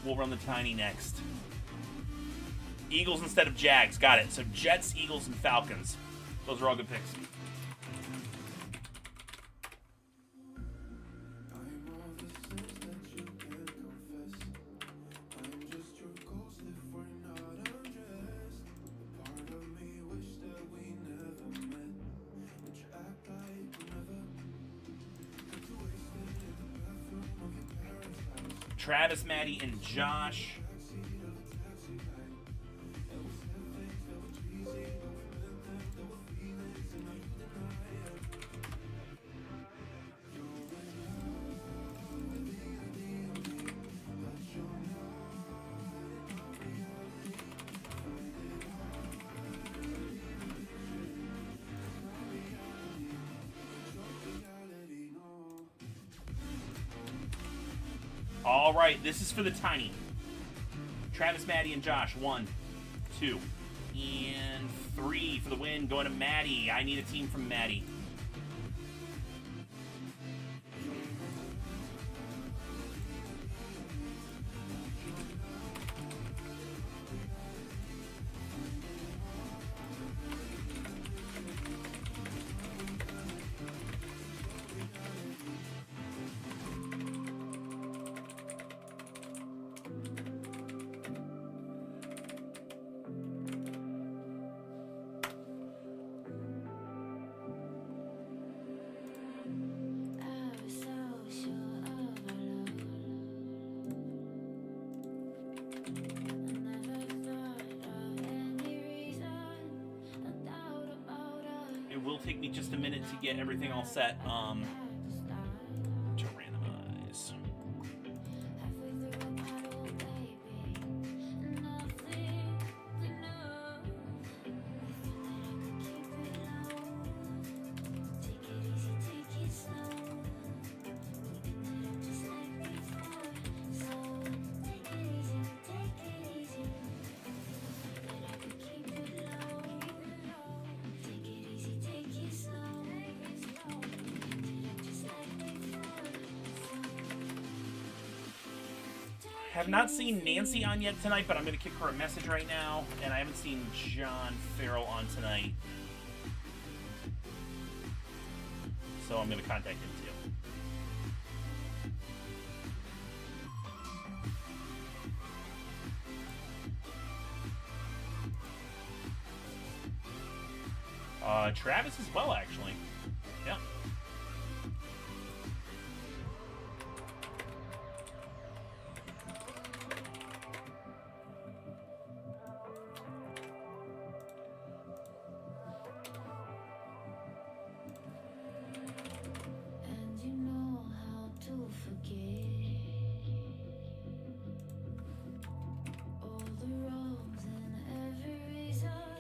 We'll run the tiny next. Eagles instead of Jags. Got it. So Jets, Eagles, and Falcons. Those are all good picks. Travis, Maddie, and Josh. All right, this is for the tiny. Travis, Maddie, and Josh. 1, 2, and 3 for the win. Going to Maddie. I need a team from Maddie. It will take me just a minute to get everything all set. To randomize. Have not seen Nancy on yet tonight, but I'm going to kick her a message right now. And I haven't seen John Farrell on tonight. So I'm going to contact him too. Travis as well, actually. Yeah.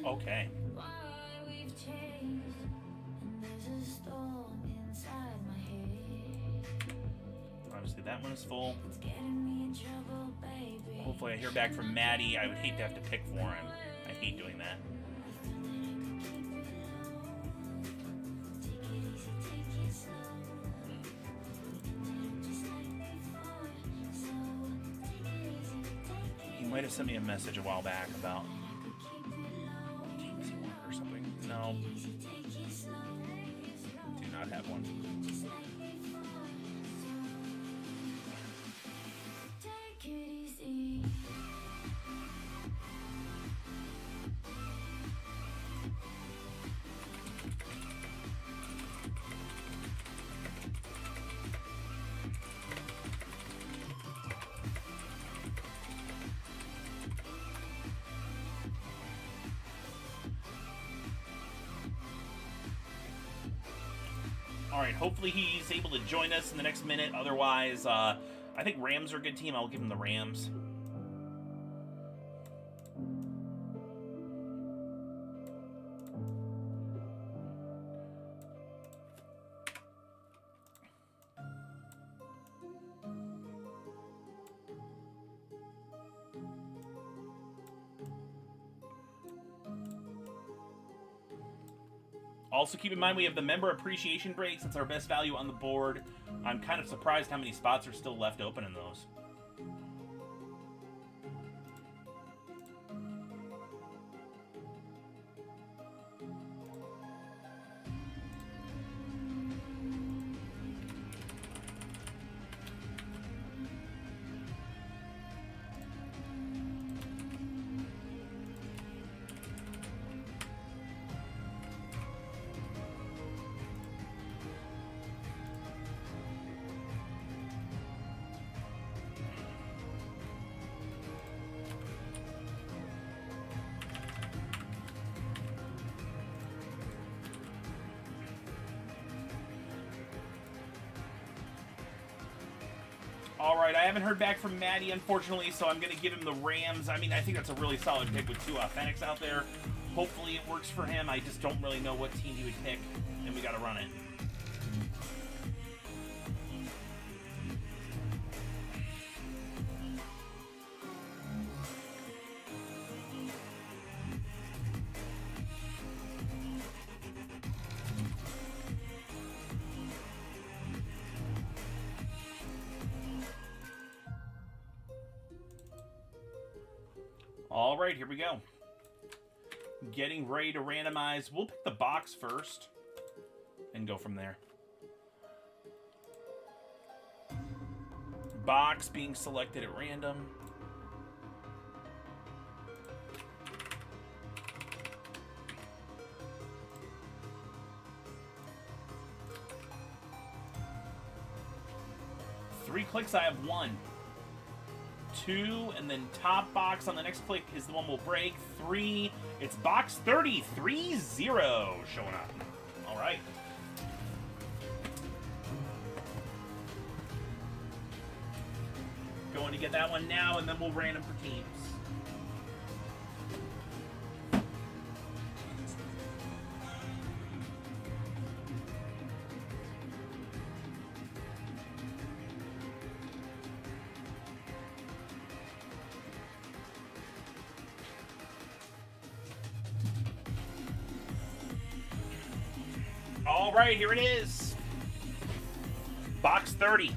Okay. Obviously that one is full. Hopefully I hear back from Maddie. I would hate to have to pick for him. I hate doing that. He might have sent me a message a while back about or something. No. Do not have one. All right, hopefully he's able to join us in the next minute. Otherwise, I think Rams are a good team. I'll give him the Rams. Also, keep in mind we have the member appreciation breaks. That's our best value on the board. I'm kind of surprised how many spots are still left open in those. All right, I haven't heard back from Maddie, unfortunately, so I'm going to give him the Rams. I mean, I think that's a really solid pick with two Authentics out there. Hopefully it works for him. I just don't really know what team he would pick, and we got to run it. All right, here we go. Getting ready to randomize. We'll pick the box first and go from there. Box being selected at random. Three clicks, I have one. Two, and then top box on the next click is the one we'll break. Three, it's box 33-0 showing up. All right. Going to get that one now, and then we'll random for teams. All right, here it is. Box 30.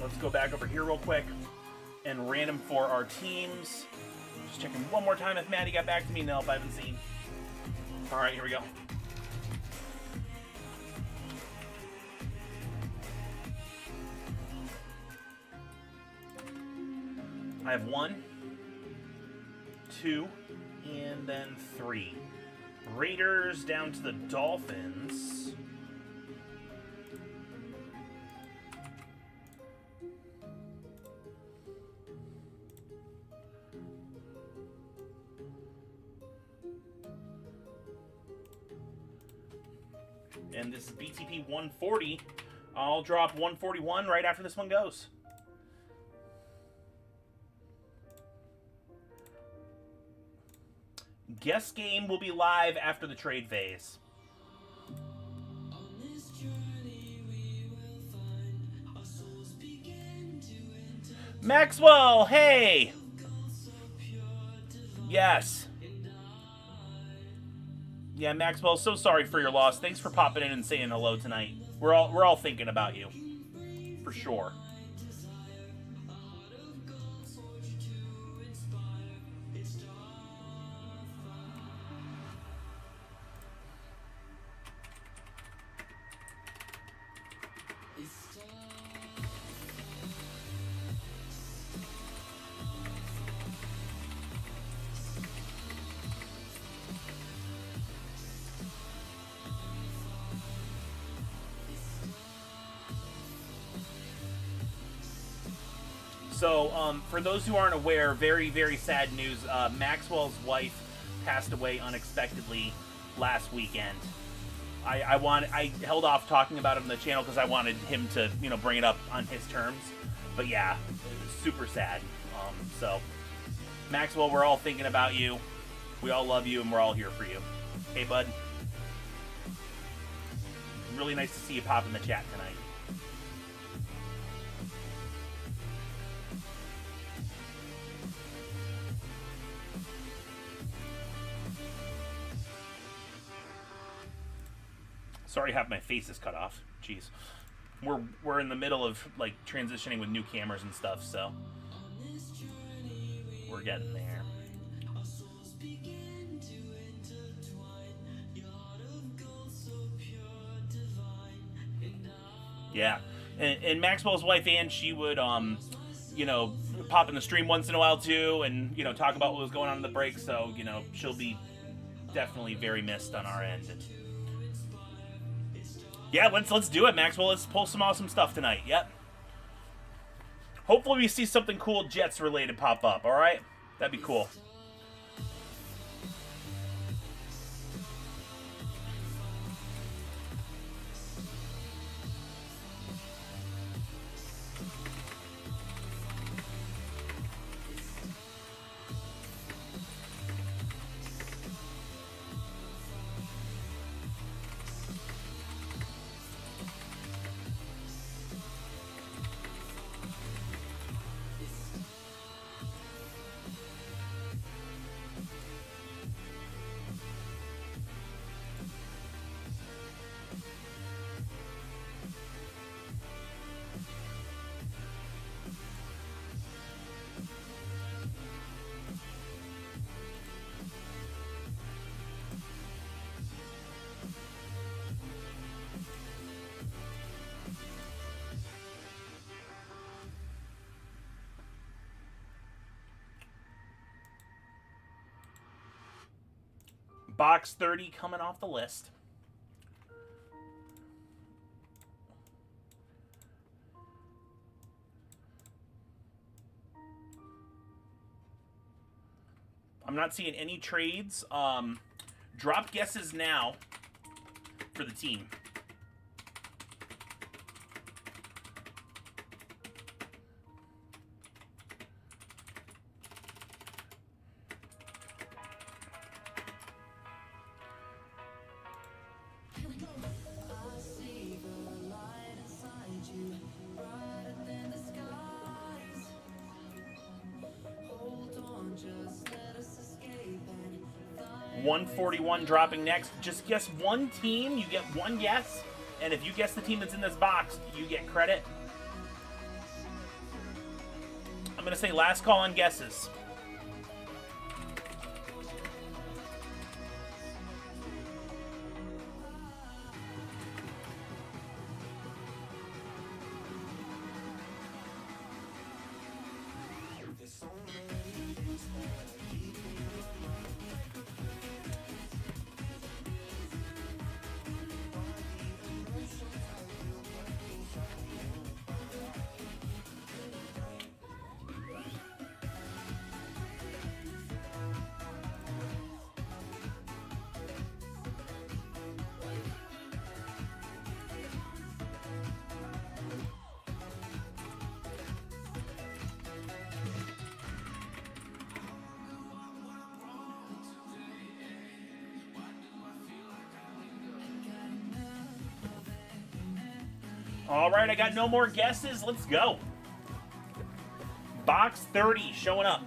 Let's go back over here real quick and random for our teams. Just checking one more time if Maddie got back to me. Nope, I haven't seen. All right, here we go. I have 1, 2, and then 3. Raiders down to the Dolphins. And this is BTP 140. I'll drop 141 right after this one goes. Guest game will be live after the trade phase. Maxwell, hey! Yes. Yeah, Maxwell, so sorry for your loss. Thanks for popping in and saying hello tonight. We're all thinking about you. For sure. So, for those who aren't aware, very, very sad news. Maxwell's wife passed away unexpectedly last weekend. I held off talking about it on the channel because I wanted him to, bring it up on his terms. But yeah, it was super sad. So, Maxwell, we're all thinking about you. We all love you, and we're all here for you. Hey, bud. Really nice to see you pop in the chat tonight. Sorry, half my face is cut off. Jeez. We're in the middle of like transitioning with new cameras and stuff, so we're getting there. Yeah, and Maxwell's wife Ann, she would you know, pop in the stream once in a while too, and you know, talk about what was going on in the break. So you know, she'll be definitely very missed on our end. Yeah, let's do it, Maxwell. Let's pull some awesome stuff tonight. Yep. Hopefully we see something cool Jets related pop up. All right, that'd be cool. Box 30 coming off the list. I'm not seeing any trades. Drop guesses now for the team. $141 dropping next. Just guess one team. You get one guess. And if you guess the team that's in this box, you get credit. I'm going to say last call on guesses. All right, I got no more guesses. Let's go. Box 30 showing up.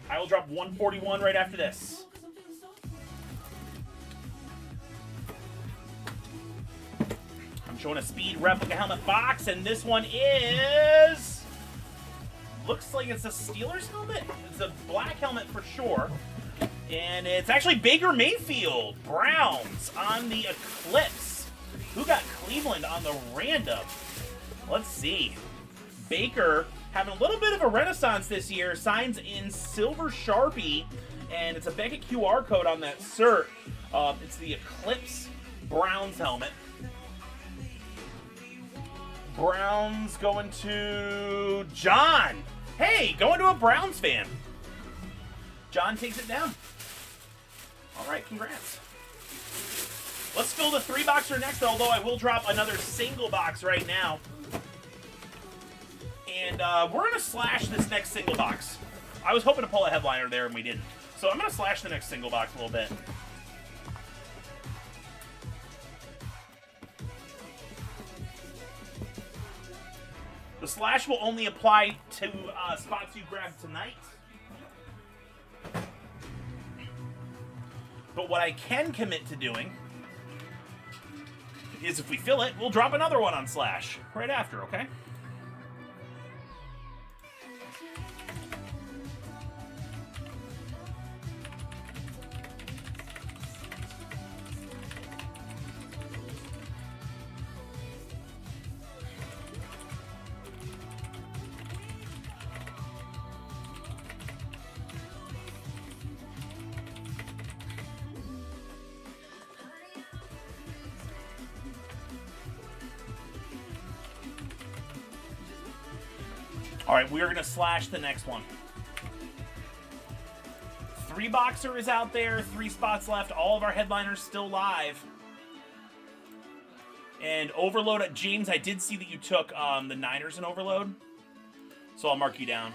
I will drop 141 right after this. I'm showing a speed replica helmet box, and this one is... looks like it's a Steelers helmet. It's a black helmet for sure. And it's actually Baker Mayfield, Browns, on the Eclipse. Who got Cleveland on the random? Let's see. Baker having a little bit of a renaissance this year. Signs in silver Sharpie, and it's a Beckett QR code on that cert. It's the Eclipse Browns helmet. Browns going to John. Hey, going to a Browns fan. John takes it down. All right, congrats. Let's fill the 3-boxer next, although I will drop another single box right now. And we're going to slash this next single box. I was hoping to pull a headliner there, and we didn't. So I'm going to slash the next single box a little bit. The slash will only apply to spots you grabbed tonight. But what I can commit to doing is if we fill it, we'll drop another one on Slash right after, okay? All right, we are going to Slash the next one. 3 Boxer is out there, 3 spots left. All of our headliners still live. And Overload at James, I did see that you took the Niners in Overload, so I'll mark you down.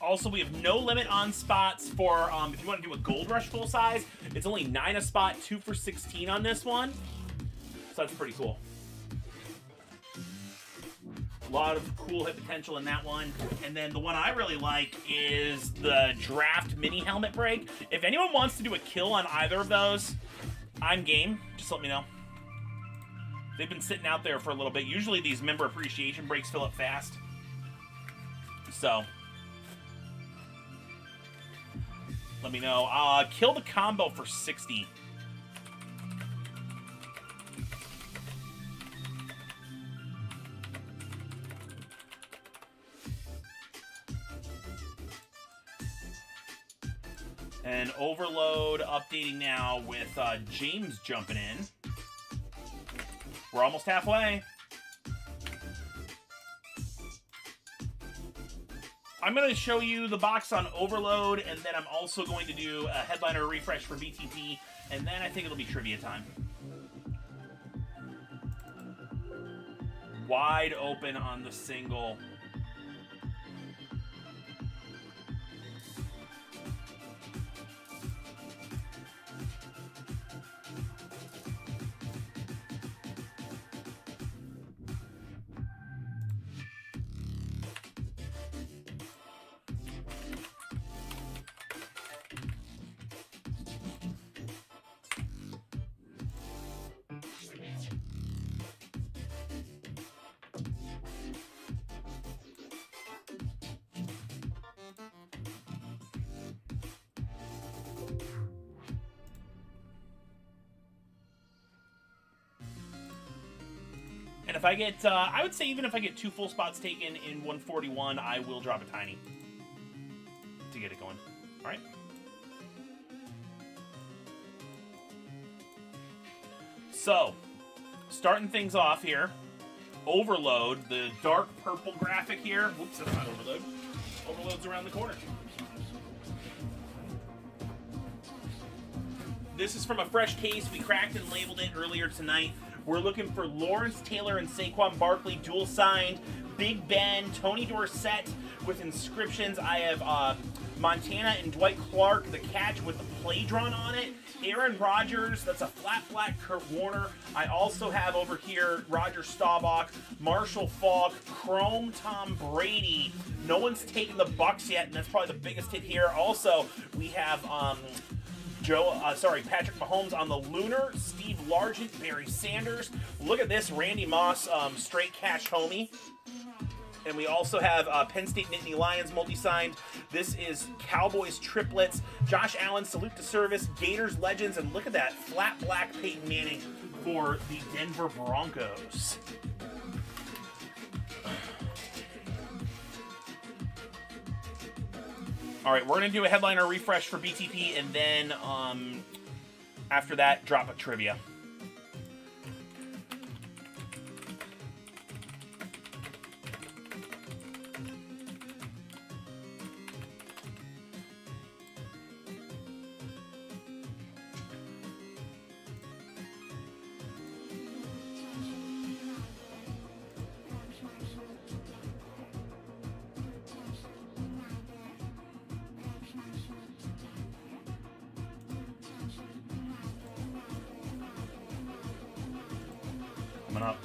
Also, we have no limit on spots for, if you want to do a Gold Rush full size, it's only 9 a spot, 2 for 16 on this one. So that's pretty cool. A lot of cool hit potential in that one. And then the one I really like is the Draft Mini Helmet Break. If anyone wants to do a kill on either of those, I'm game. Just let me know. They've been sitting out there for a little bit. Usually these member appreciation breaks fill up fast. So let me know. Kill the combo for 60. And Overload updating now with James jumping in. We're almost halfway. I'm going to show you the box on Overload, and then I'm also going to do a headliner refresh for BTP, and then I think it'll be trivia time. Wide open on the single. And if I get, I would say even if I get 2 full spots taken in 141, I will drop a tiny to get it going. All right. So, starting things off here, Overload, the dark purple graphic here. Whoops, that's not Overload. Overload's around the corner. This is from a fresh case. We cracked and labeled it earlier tonight. We're looking for Lawrence Taylor and Saquon Barkley, dual signed. Big Ben, Tony Dorsett with inscriptions. I have Montana and Dwight Clark, the catch with the play drawn on it. Aaron Rodgers, that's a flat black Kurt Warner. I also have over here Roger Staubach, Marshall Faulk, Chrome Tom Brady. No one's taken the Bucks yet, and that's probably the biggest hit here. Also, we have Patrick Mahomes on the Lunar, Steve Largent, Barry Sanders. Look at this, Randy Moss, straight cash homie. And we also have Penn State Nittany Lions multi-signed. This is Cowboys triplets. Josh Allen, salute to service. Gators legends, and look at that, flat black Peyton Manning for the Denver Broncos. All right, we're going to do a headliner refresh for BTP, and then after that, drop a trivia. Coming up.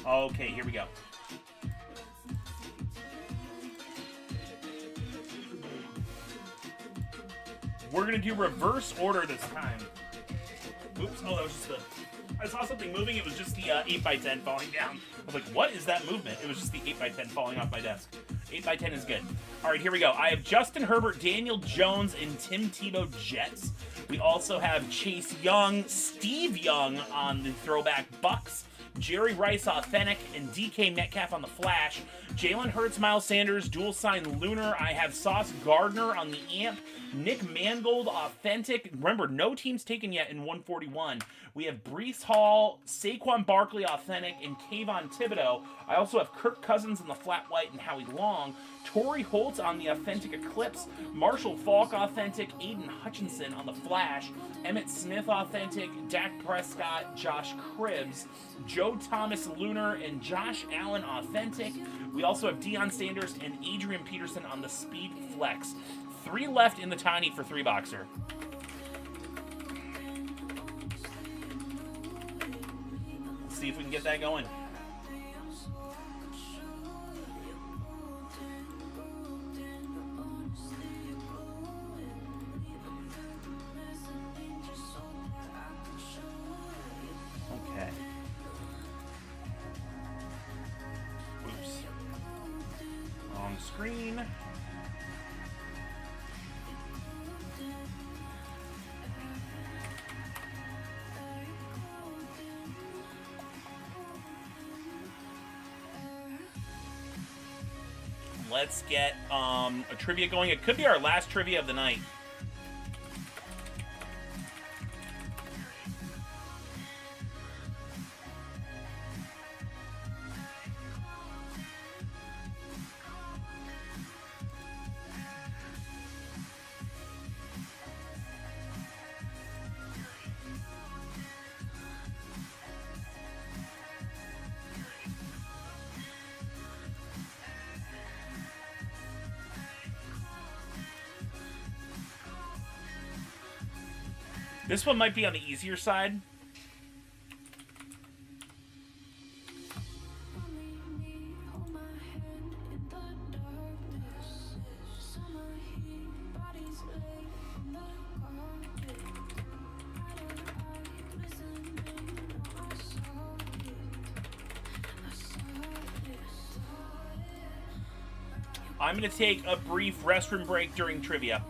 Okay, here we go. We're going to do reverse order this time. Oops, oh, that was just the... I saw something moving, it was just the 8x10 falling down. I was like, what is that movement? It was just the 8x10 falling off my desk. 8x10 is good. All right, here we go. I have Justin Herbert, Daniel Jones, and Tim Tebow Jets. We also have Chase Young, Steve Young on the throwback Bucks, Jerry Rice Authentic, and DK Metcalf on the Flash. Jalen Hurts, Miles Sanders, dual sign Lunar. I have Sauce Gardner on the Amp. Nick Mangold Authentic. Remember, no teams taken yet in 141. We have Breece Hall, Saquon Barkley Authentic, and Kayvon Thibodeau. I also have Kirk Cousins in the Flat White and Howie Long. Torrey Holt on the Authentic Eclipse. Marshall Faulk Authentic. Aiden Hutchinson on the Flash. Emmett Smith Authentic. Dak Prescott, Josh Cribbs. Joe Thomas Lunar, and Josh Allen Authentic. We also have Deion Sanders and Adrian Peterson on the Speed Flex. 3 left in the tiny for 3-boxer. Let's see if we can get that going. Okay. Oops. Wrong screen. Let's get a trivia going. It could be our last trivia of the night. This one might be on the easier side. I'm going to take a brief restroom break during trivia.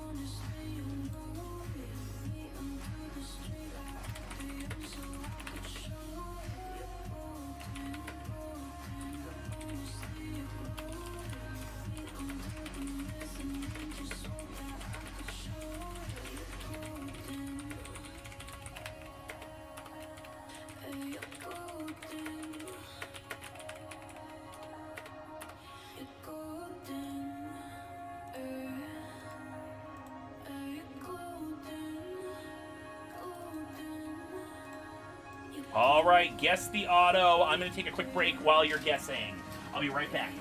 All right, guess the auto. I'm going to take a quick break while you're guessing. I'll be right back.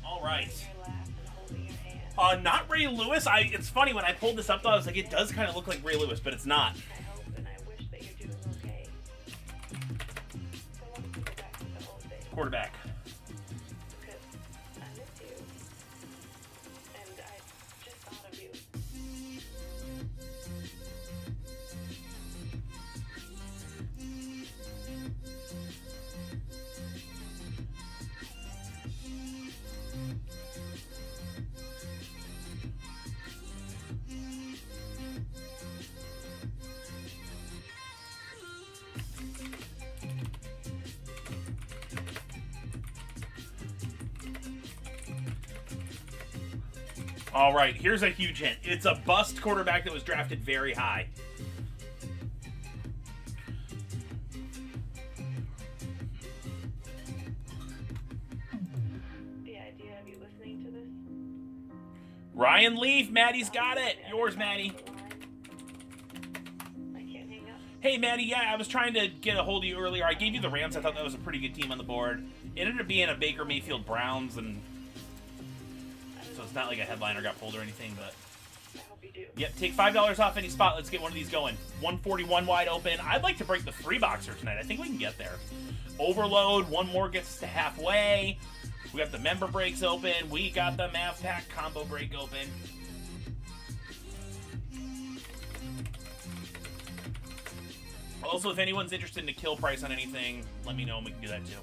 All right. Not Ray Lewis. It's funny, when I pulled this up, though, I was like, it does kind of look like Ray Lewis, but it's not. I hope and I wish that you're doing okay. So let's go back to the whole thing. Quarterback. Because I miss you. And I just thought of you. All right, here's a huge hint. It's a bust quarterback that was drafted very high. The idea of you listening to this? Ryan Leaf, Maddie's got it. Yours, Maddie. I can't hang up. Hey, Maddie, yeah, I was trying to get a hold of you earlier. I gave you the Rams. I thought that was a pretty good team on the board. It ended up being a Baker Mayfield Browns, and so it's not like a headliner got pulled or anything, but... I hope you do. Yep, take $5 off any spot. Let's get one of these going. 141 wide open. I'd like to break the 3-boxer tonight. I think we can get there. Overload. One more gets us to halfway. We got the member breaks open. We got the Mav Pack combo break open. Also, if anyone's interested in a kill price on anything, let me know and we can do that too.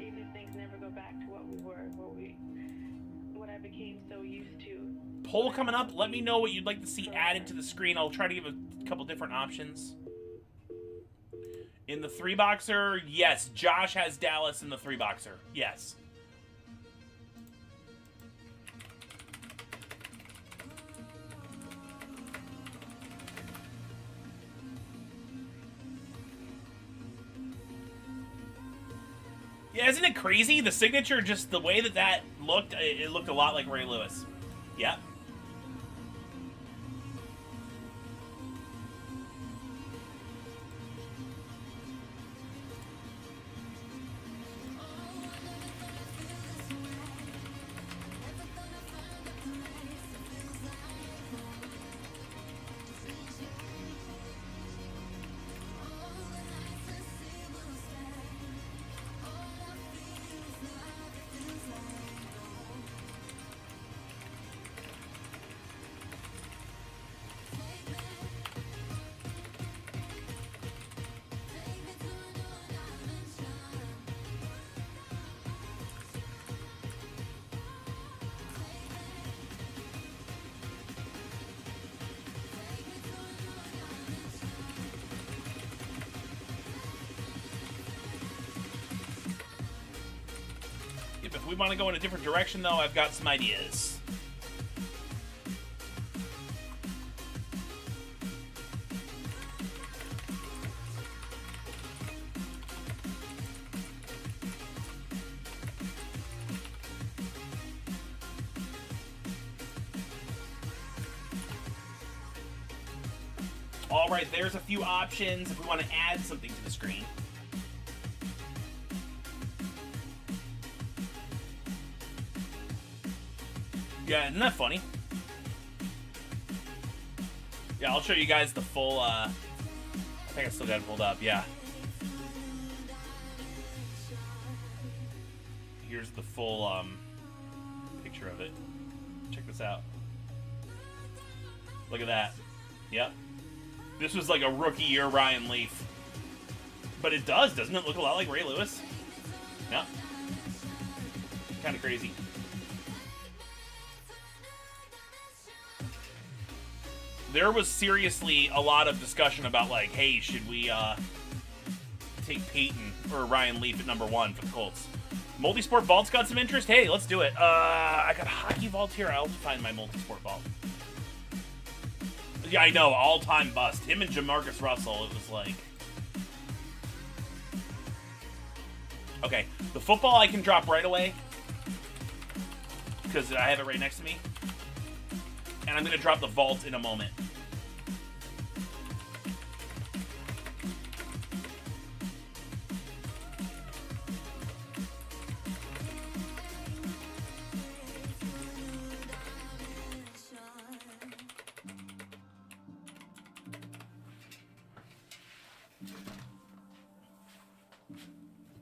Even if things never go back to what we were, what I became so used to. Poll coming up. Let me know what you'd like to see added to the screen. I'll try to give a couple different options. In the 3-boxer, yes. Josh has Dallas in the 3-boxer. Yes. Yeah, isn't it crazy? The signature, just the way that looked, it looked a lot like Ray Lewis. Yep. If we want to go in a different direction, though, I've got some ideas. All right, there's a few options if we want to add something to the screen. Yeah, isn't that funny? Yeah, I'll show you guys the full, I think I still got it pulled up, yeah. Here's the full, picture of it. Check this out. Look at that. Yep. This was like a rookie year Ryan Leaf. But it does, doesn't it look a lot like Ray Lewis? Yeah. Kind of crazy. There was seriously a lot of discussion about, like, hey, should we take Peyton or Ryan Leaf at number 1 for the Colts? Multisport Vault's got some interest. Hey, let's do it. I got Hockey Vault here. I'll find my Multisport Vault. Yeah, I know. All-time bust. Him and Jamarcus Russell, it was like... Okay, the football I can drop right away because I have it right next to me. And I'm going to drop the vault in a moment.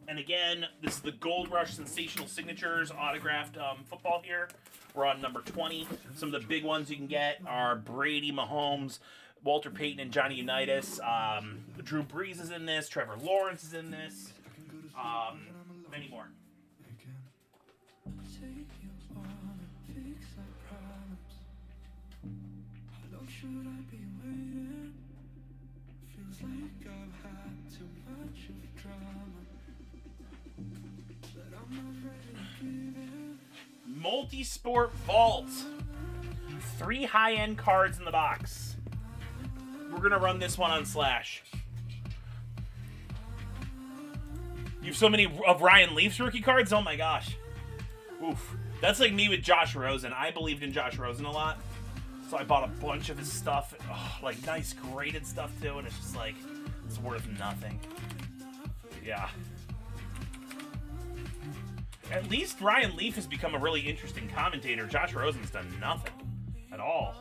And again, this is the Gold Rush Sensational Signatures autographed football here. We're on number 20. Some of the big ones you can get are Brady, Mahomes, Walter Payton, and Johnny Unitas. Drew Brees is in this. Trevor Lawrence is in this. Many more. Multi-sport vault. 3 high-end cards in the box. We're gonna run this one on Slash. You have so many of Ryan Leaf's rookie cards? Oh my gosh. Oof. That's like me with Josh Rosen. I believed in Josh Rosen a lot. So I bought a bunch of his stuff. Oh, like nice graded stuff too. And it's just like, it's worth nothing. Yeah. At least Ryan Leaf has become a really interesting commentator. Josh Rosen's done nothing at all.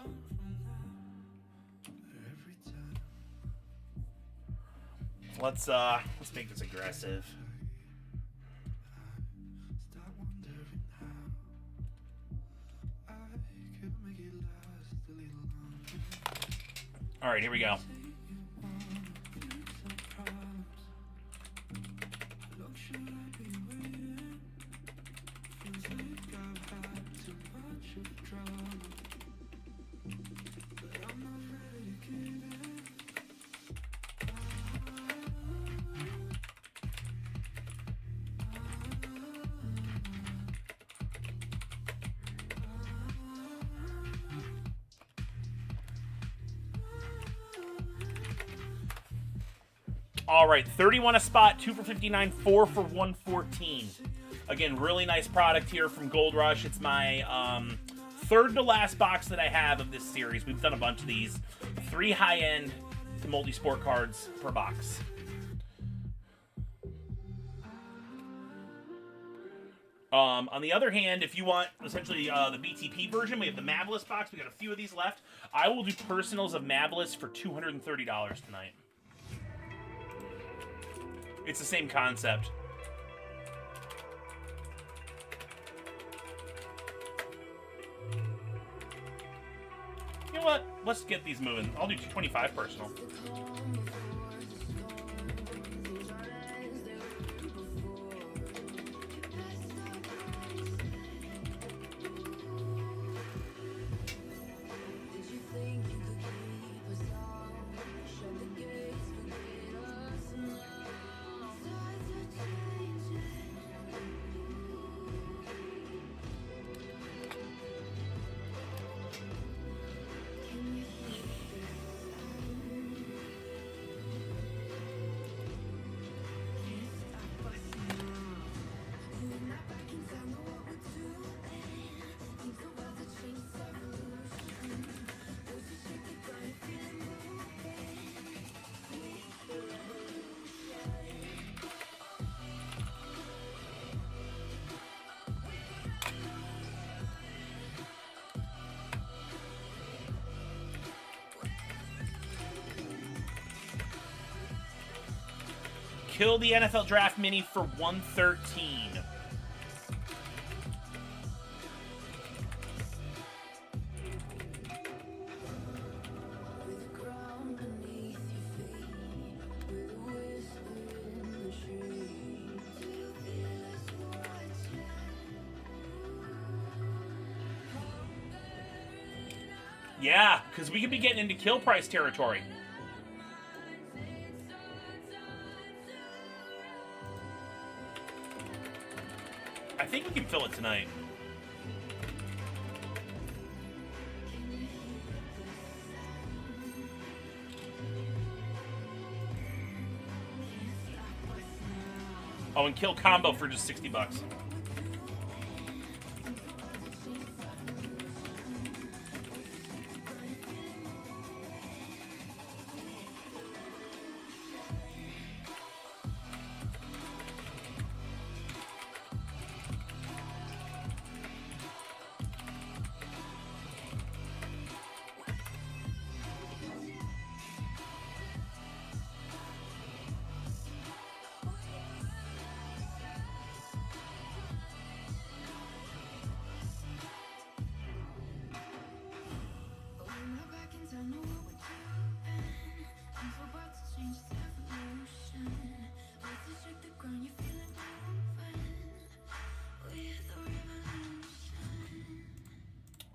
Let's make this aggressive. All right, here we go. All right, 31 a spot, 2 for 59, 4 for 114. Again, really nice product here from Gold Rush. It's my third to last box that I have of this series. We've done a bunch of these. 3 high-end multi-sport cards per box. On the other hand, if you want essentially the BTP version, we have the Mavlis box. We got a few of these left. I will do personals of Mavlis for $230 tonight. It's the same concept. You know what? Let's get these moving. I'll do 225 personal. Kill the NFL Draft Mini for 113. Yeah, because we could be getting into kill price territory. I think we can fill it tonight. Oh, and kill combo for just $60.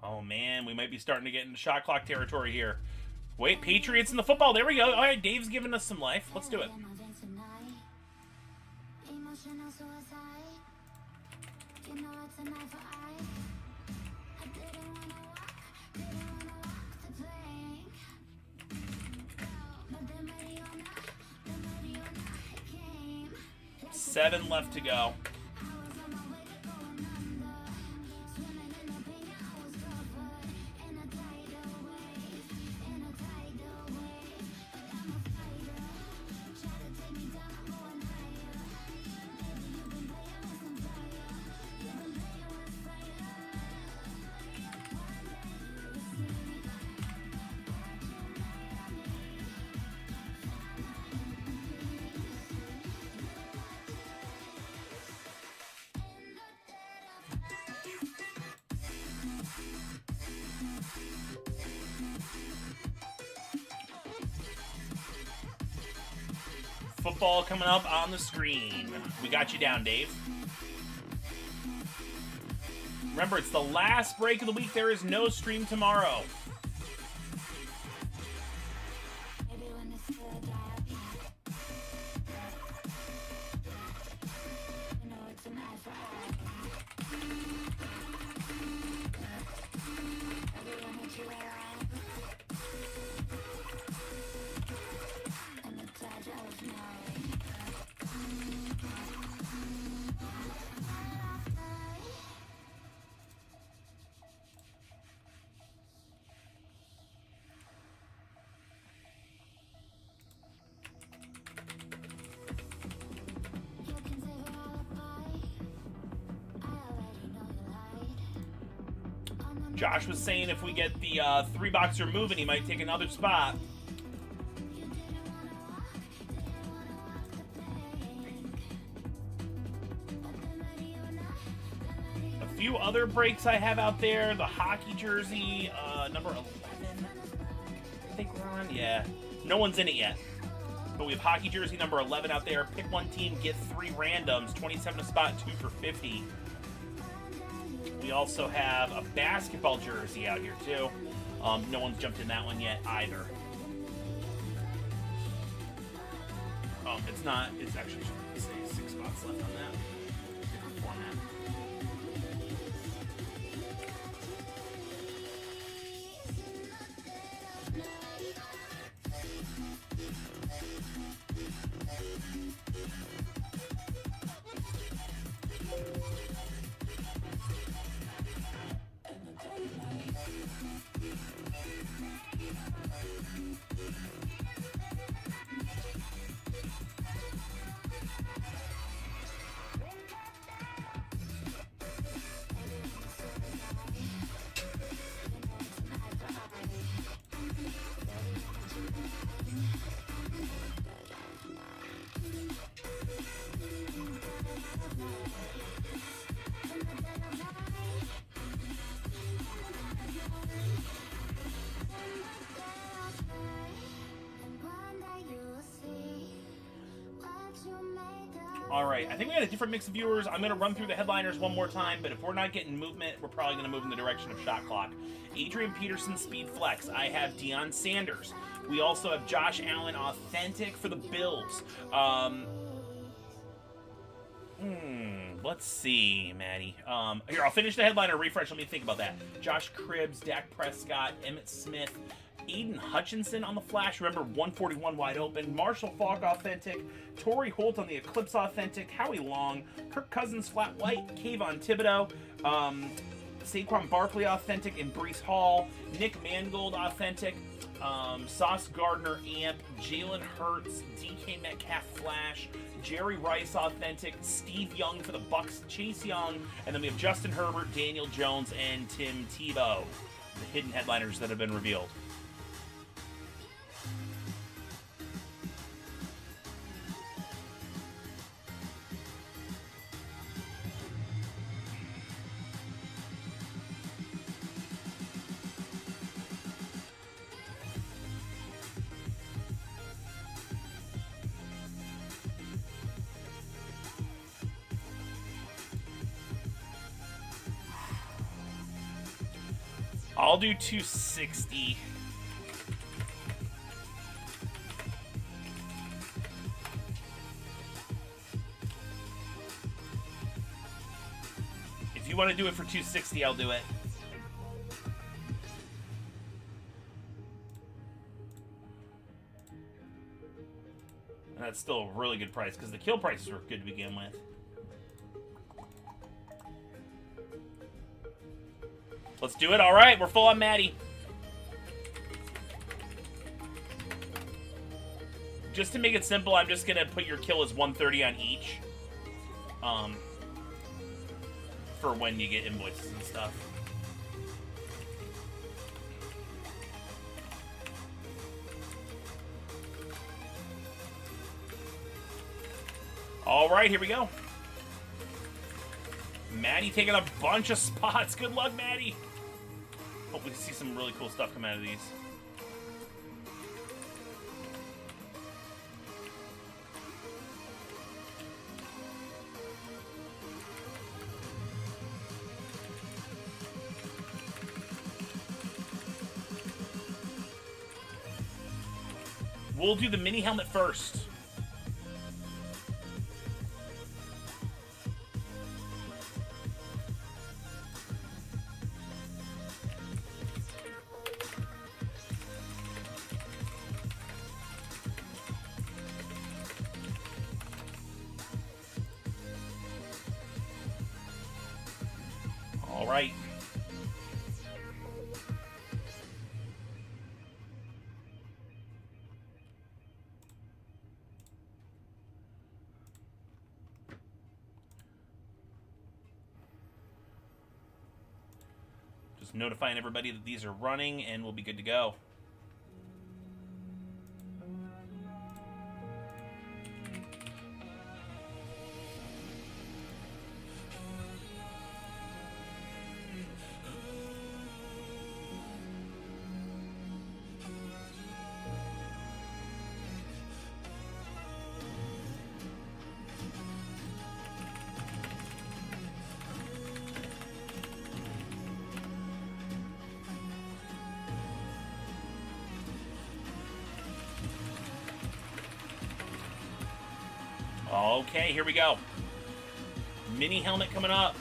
Oh, man, we might be starting to get into shot clock territory here. Wait, Patriots in the football. There we go. All right, Dave's giving us some life. Let's do it. 7 left to go. Football coming up on the screen. We got you down, Dave. Remember, it's the last break of the week. There is no stream tomorrow. Josh was saying if we get the 3-boxer moving, he might take another spot. A few other breaks I have out there. The hockey jersey, number 11. I think we're on. Yeah. No one's in it yet. But we have hockey jersey number 11 out there. Pick one team, get 3 randoms. 27 a spot, 2 for 50. We also have a basketball jersey out here, too. No one's jumped in that one yet, either. It's not. It's actually, let's say, 6 spots left on that. Different format. All right, I think we got a different mix of viewers. I'm going to run through the headliners one more time, but if we're not getting movement, we're probably going to move in the direction of Shot Clock. Adrian Peterson, Speed Flex. I have Deion Sanders. We also have Josh Allen, Authentic for the Bills. Let's see, Maddie. Here, I'll finish the headliner refresh. Let me think about that. Josh Cribbs, Dak Prescott, Emmitt Smith, Aiden Hutchinson on the Flash. Remember, 141 wide open. Marshall Faulk, Authentic. Torrey Holt on the Eclipse, Authentic. Howie Long. Kirk Cousins, Flat White. Kayvon Thibodeau. Saquon Barkley, Authentic. And Breece Hall. Nick Mangold, Authentic. Sauce Gardner, Amp. Jalen Hurts. DK Metcalf, Flash. Jerry Rice, Authentic. Steve Young for the Bucks. Chase Young. And then we have Justin Herbert, Daniel Jones, and Tim Tebow. The hidden headliners that have been revealed. I'll do 260. If you want to do it for 260, I'll do it. That's still a really good price, because the kill prices were good to begin with. Let's do it. All right, we're full on Maddie. Just to make it simple, I'm just going to put your kill as 130 on each. For when you get invoices and stuff. All right, here we go. Maddie taking a bunch of spots. Good luck, Maddie. Hope we see some really cool stuff come out of these. We'll do the mini helmet first. All right. Just notifying everybody that these are running and we'll be good to go. Okay, here we go. Mini helmet coming up.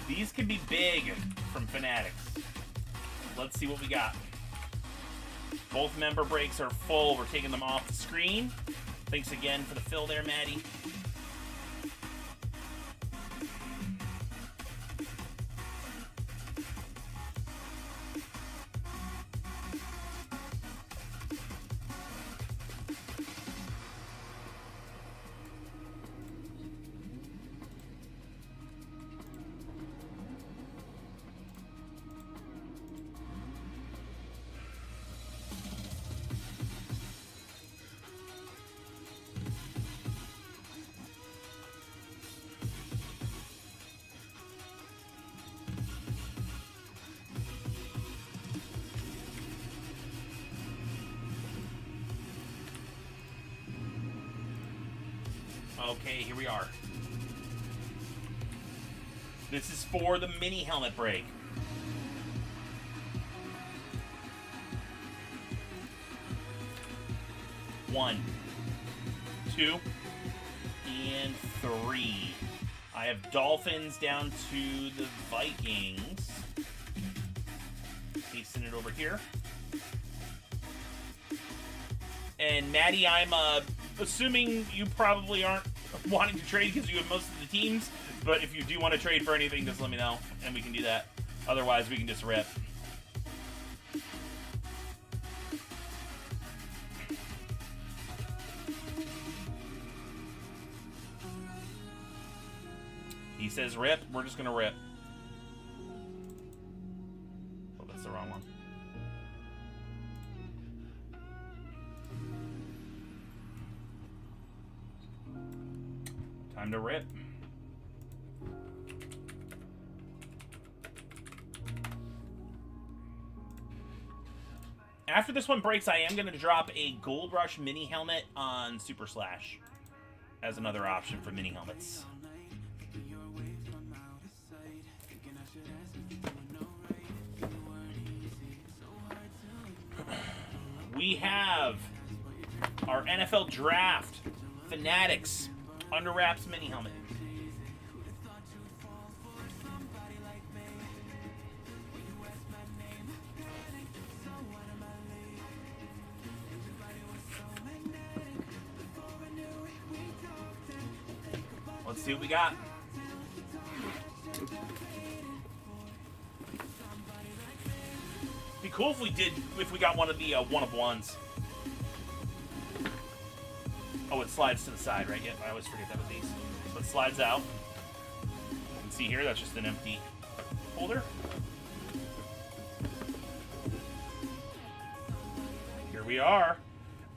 These can be big from Fanatics. Let's see what we got. Both member breaks are full. We're taking them off the screen. Thanks again for the fill there, Maddie. Okay, here we are. This is for the mini helmet break. One, two, and three. I have Dolphins down to the Vikings. Pasting it over here. And Maddie, I'm assuming you probably aren't wanting to trade because you have most of the teams, but if you do want to trade for anything, just let me know, and we can do that. Otherwise, we can just rip. He says rip, we're just going to rip. Oh, that's the wrong one. Time to rip. After this one breaks, I am going to drop a Gold Rush mini helmet on Super Slash as another option for mini helmets. We have our NFL Draft Fanatics Under Wraps mini helmet. see what we got. Be cool if we got one of the one of ones. Oh, it slides to the side, right? Yep, I always forget that with these. So it slides out. You can see here, that's just an empty holder. Here we are.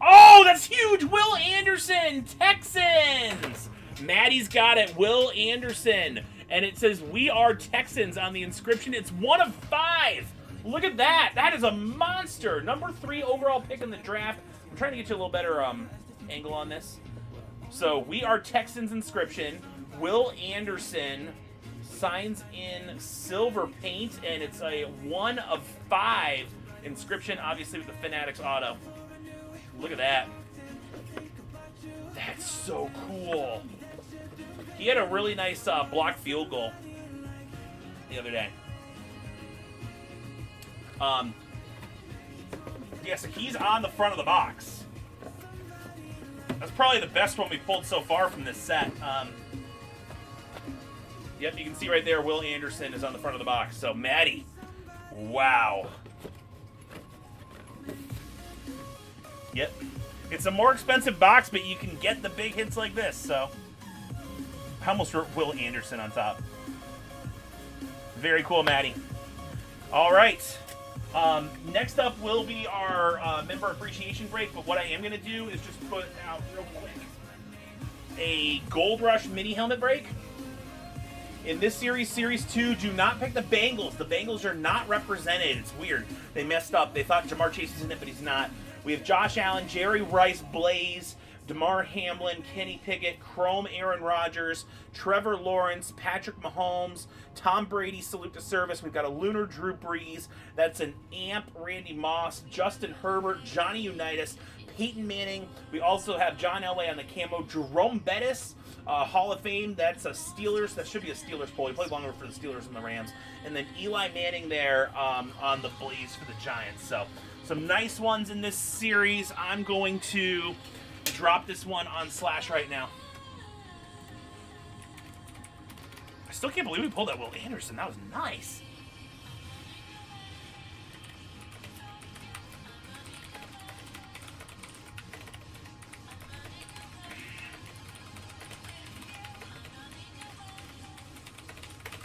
Oh, that's huge! Will Anderson, Texans! Maddie's got it, Will Anderson. And it says, "We are Texans" on the inscription. It's 1 of 5. Look at that. That is a monster. Number 3 overall pick in the draft. I'm trying to get you a little better angle on this. So, "We are Texans" inscription. Will Anderson signs in silver paint, and it's a 1 of 5 inscription, obviously with the Fanatics auto. Look at that. That's so cool. He had a really nice blocked field goal the other day. Yeah, so he's on the front of the box. That's probably the best one we've pulled so far from this set. Yep, you can see right there, Will Anderson is on the front of the box. So, Maddie, wow. Yep. It's a more expensive box, but you can get the big hits like this, so. I almost wrote Will Anderson on top. Very cool, Maddie. All right. Next up will be our member appreciation break, but what I am going to do is just put out real quick a Gold Rush mini helmet break. In this series, Series 2, do not pick the Bengals. The Bengals are not represented. It's weird. They messed up. They thought Jamar Chase is in it, but he's not. We have Josh Allen, Jerry Rice, Blaze, DeMar Hamlin, Kenny Pickett, Chrome Aaron Rodgers, Trevor Lawrence, Patrick Mahomes, Tom Brady, salute to service. We've got a Lunar Drew Brees. That's an Amp Randy Moss, Justin Herbert, Johnny Unitas, Peyton Manning. We also have John Elway on the camo, Jerome Bettis, Hall of Fame. That's a Steelers. That should be a Steelers poll. He played longer for the Steelers and the Rams. And then Eli Manning there on the Blaze for the Giants. So some nice ones in this series. I'm going to drop this one on Slash right now. I still can't believe we pulled that Will Anderson. That was nice.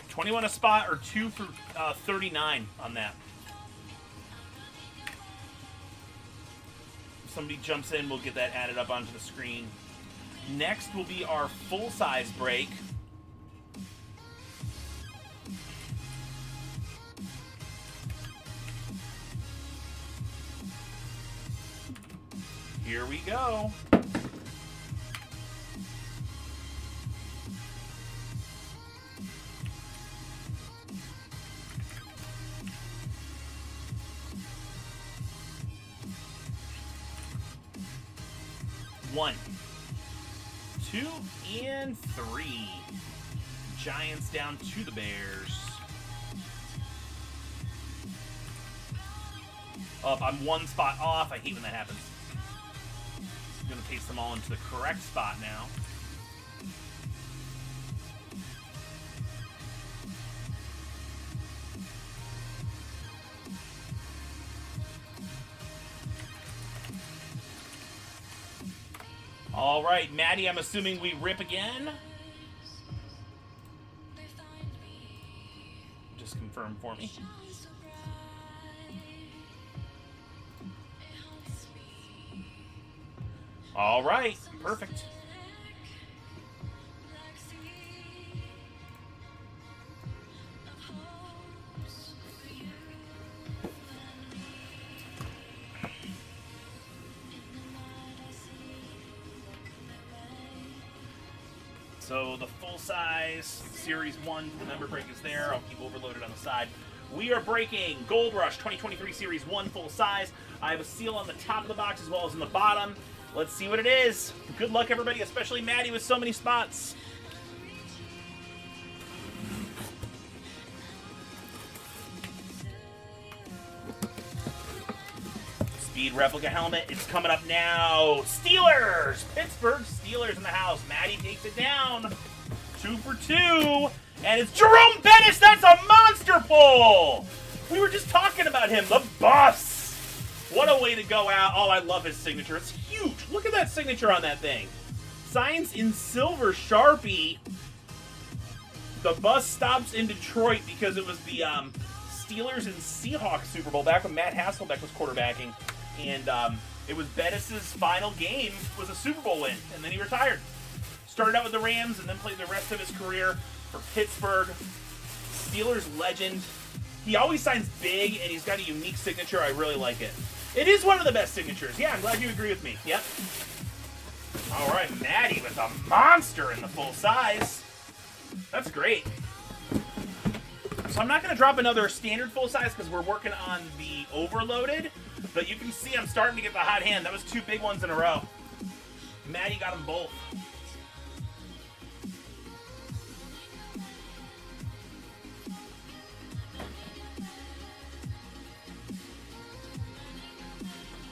$21 a spot, or 2 for 39 on that. If somebody jumps in, we'll get that added up onto the screen. Next will be our full-size break. Here we go. One, 2, and 3. Giants down to the Bears. Oh, I'm 1 spot off. I hate when that happens. I'm going to paste them all into the correct spot now. All right, Maddie, I'm assuming we rip again. Just confirm for me. All right, perfect. So the full-size Series 1, the member break is there. I'll keep overloaded on the side. We are breaking Gold Rush 2023 Series 1 full-size. I have a seal on the top of the box as well as on the bottom. Let's see what it is. Good luck, everybody, especially Maddie with so many spots. Speed replica helmet. It's coming up now. Steelers! Pittsburgh Steelers in the house. Maddie takes it down. 2 for 2. And it's Jerome Bettis. That's a monster pull. We were just talking about him. The boss. What a way to go out. Oh, I love his signature. It's huge. Look at that signature on that thing. Signs in silver Sharpie. The bus stops in Detroit because it was the Steelers and Seahawks Super Bowl back when Matt Hasselbeck was quarterbacking. And it was Bettis' final game was a Super Bowl win. And then he retired. Started out with the Rams and then played the rest of his career for Pittsburgh. Steelers legend. He always signs big, and he's got a unique signature. I really like it. It is one of the best signatures. Yeah, I'm glad you agree with me. Yep. All right, Maddie with a monster in the full size. That's great. So I'm not going to drop another standard full size because we're working on the overloaded. But you can see I'm starting to get the hot hand. That was 2 big ones in a row. Maddie got them both.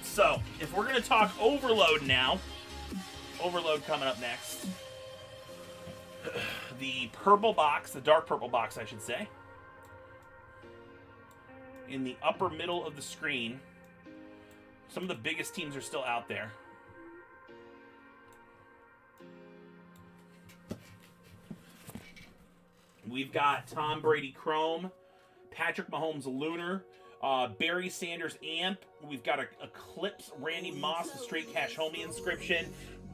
So, if we're going to talk overload now, overload coming up next. The purple box, the dark purple box, I should say. In the upper middle of the screen, some of the biggest teams are still out there. We've got Tom Brady Chrome, Patrick Mahomes Lunar, Barry Sanders Amp. We've got a Eclipse Randy Moss with straight cash homie inscription.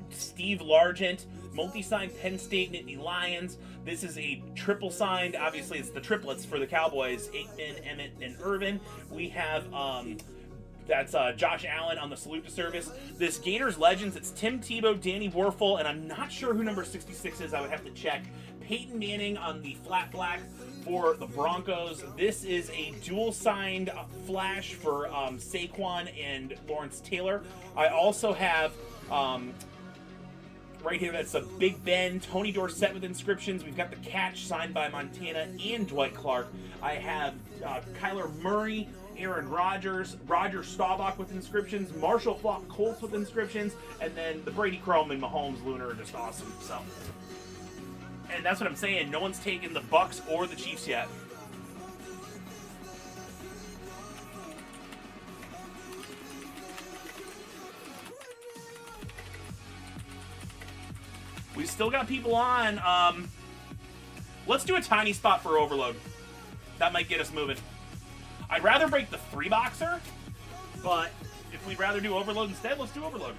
Steve Largent, multi-signed Penn State Nittany Lions. This is a triple signed. Obviously, it's the triplets for the Cowboys: Aikman, Emmett, and Irvin. We have that's Josh Allen on the salute to service. This Gators Legends, it's Tim Tebow, Danny Werfel, and I'm not sure who number 66 is. I would have to check. Peyton Manning on the flat black for the Broncos. This is a dual signed flash for Saquon and Lawrence Taylor. I also have right here, that's a Big Ben, Tony Dorsett with inscriptions. We've got the catch signed by Montana and Dwight Clark. I have Kyler Murray, Aaron Rodgers, Roger Staubach with inscriptions, Marshall Faulk Colts with inscriptions, and then the Brady Chrome and Mahomes Lunar are just awesome. So, and that's what I'm saying. No one's taken the Bucks or the Chiefs yet. We still got people on. Let's do a tiny spot for overload. That might get us moving. I'd rather break the 3-boxer, but if we'd rather do overload instead, let's do overload.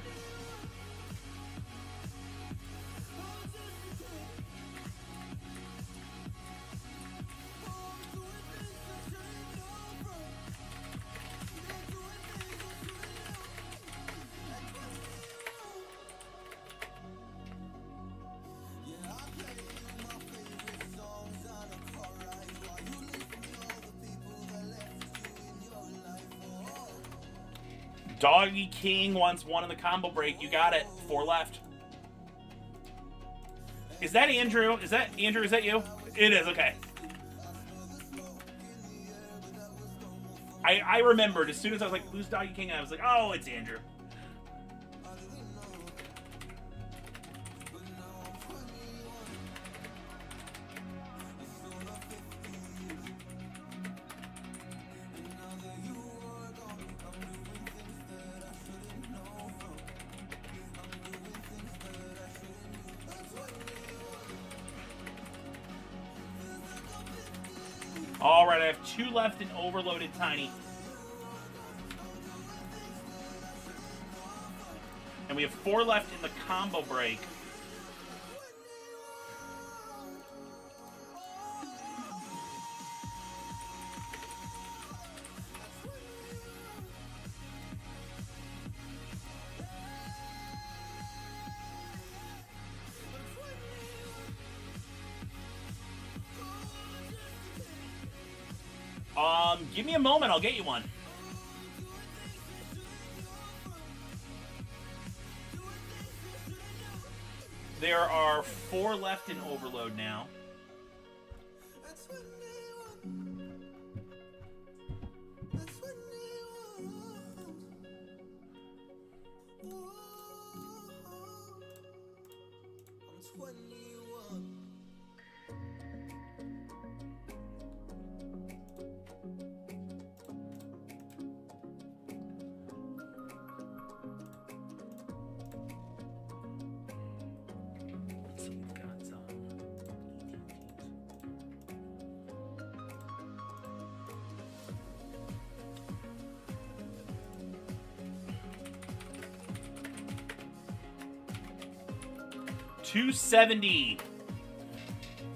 Doggy King wants one in the combo break. You got it. 4 left. Is that Andrew? Is that Andrew? Is that you? It is. Okay. I remembered as soon as I was like, "Who's Doggy King?" I was like, "Oh, it's Andrew." All right, I have 2 left in overloaded tiny. And we have 4 left in the combo break. Give me a moment, I'll get you one. There are 4 left in overload now. 270.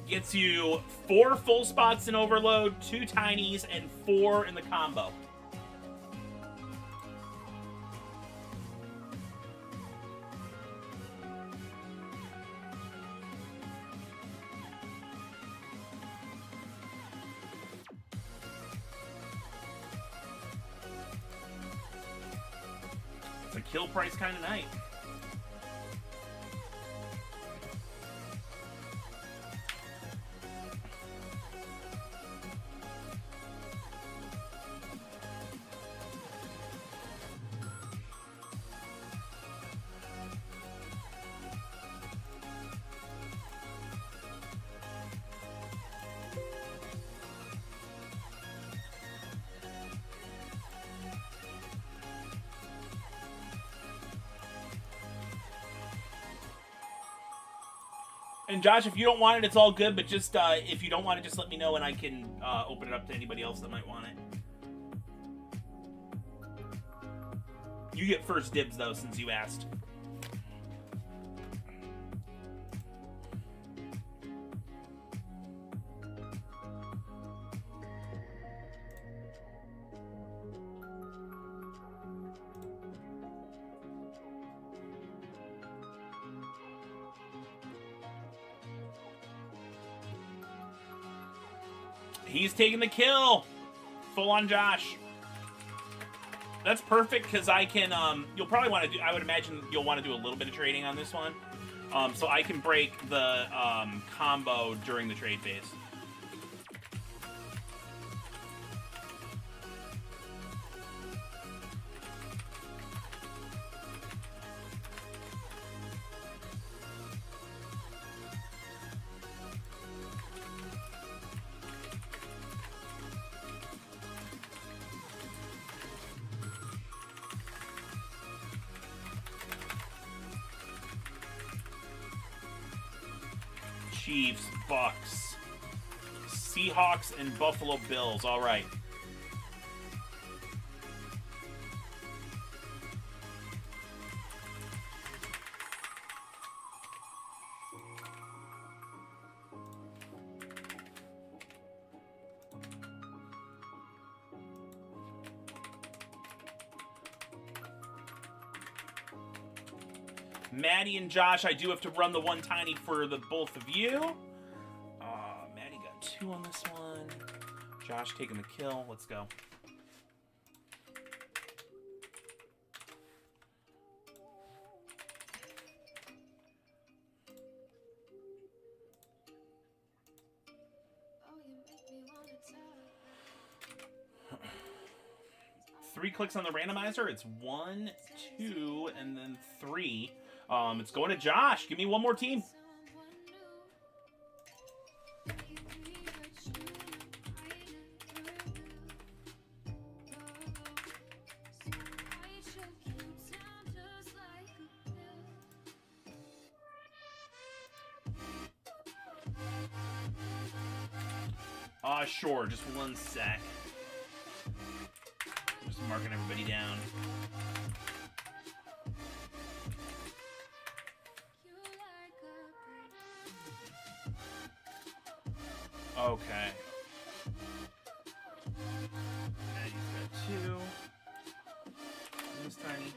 Gets you 4 full spots in overload, 2 tinies, and 4 in the combo. It's a kill price kind of night. And Josh, if you don't want it, it's all good. But just if you don't want it, just let me know, and I can open it up to anybody else that might want it. You get first dibs, though, since you asked. He's taking the kill. Full on Josh. That's perfect because I can, you'll probably want to do, I would imagine you'll want to do a little bit of trading on this one. So I can break the combo during the trade phase. Chiefs, Bucks, Seahawks, and Buffalo Bills. All right. Maddie and Josh, I do have to run the one tiny for the both of you. Maddie got 2 on this one. Josh taking the kill. Let's go. Three clicks on the randomizer. It's 1, 2, and then 3. It's going to Josh. Give me one more team. Sure. Just one sec. Just marking everybody down. Okay. And he's got 2. This tiny.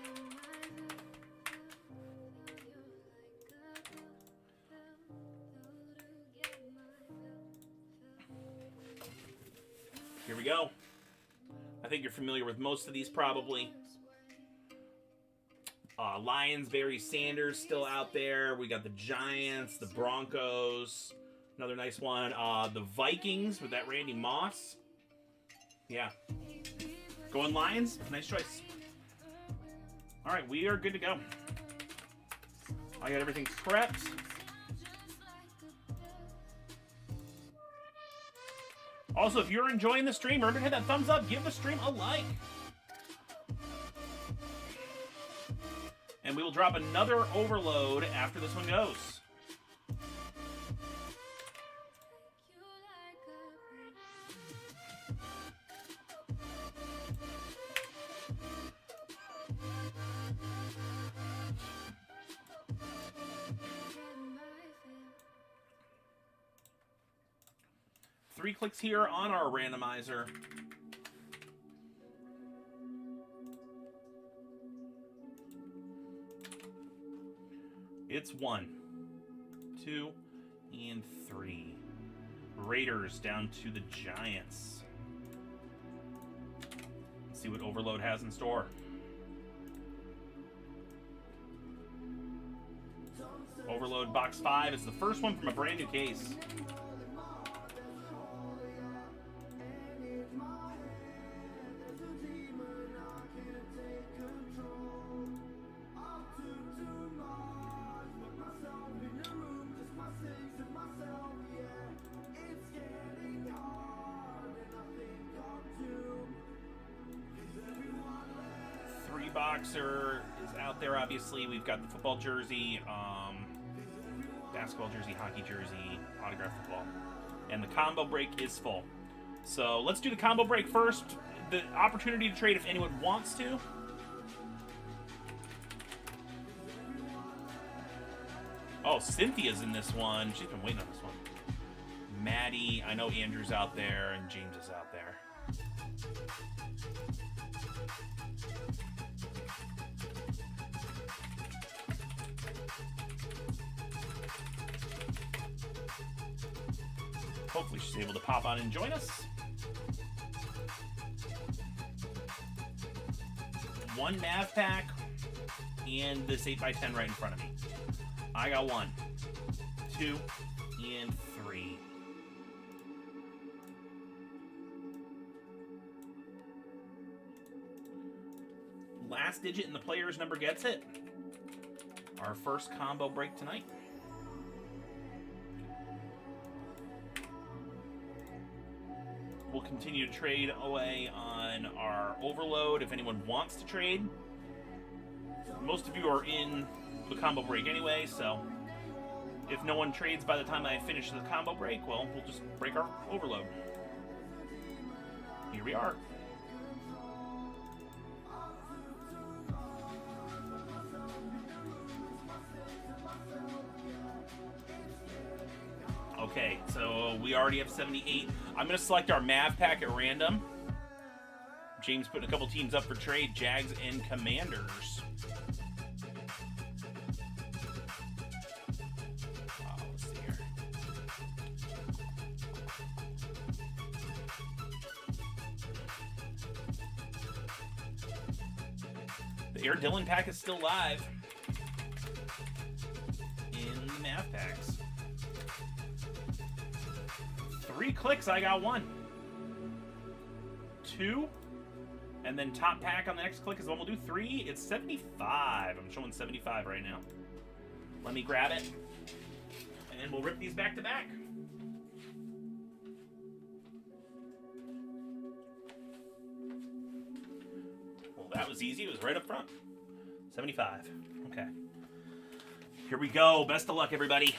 Here we go. I think you're familiar with most of these probably. Lions, Barry Sanders still out there. We got the Giants, the Broncos. Another nice one. The Vikings with that Randy Moss. Yeah. Going Lions. Nice choice. All right, we are good to go. I got everything prepped. Also, if you're enjoying the stream, remember to hit that thumbs up. Give the stream a like. And we will drop another overload after this one goes. 3 clicks here on our randomizer. It's 1, 2, and 3. Raiders down to the Giants. Let's see what Overload has in store. Overload box 5 is the first one from a brand new case. Boxer is out there, obviously. We've got the football jersey, basketball jersey, hockey jersey, autographed football. And the combo break is full. So let's do the combo break first. The opportunity to trade if anyone wants to. Oh, Cynthia's in this one. She's been waiting on this one. Maddie, I know Andrew's out there, and James is out there. Hopefully she's able to pop on and join us. One Mav pack and this 8x10 right in front of me. I got 1, 2, and 3. Last digit in the player's number gets it. Our first combo break tonight. We'll continue to trade away on our Overload if anyone wants to trade. Most of you are in the combo break anyway, so if no one trades by the time I finish the combo break, well, we'll just break our Overload. Here we are. Okay, so we already have 78. I'm going to select our Mav pack at random. James putting a couple teams up for trade, Jags and Commanders. Let's see here. The Air Dillon pack is still live in the Mav packs. 3 clicks, I got 1. 2, and then top pack on the next click is the one we'll do. 3, it's 75. I'm showing 75 right now. Let me grab it, and we'll rip these back to back. Well, that was easy. It was right up front. 75. Okay. Here we go. Best of luck, everybody.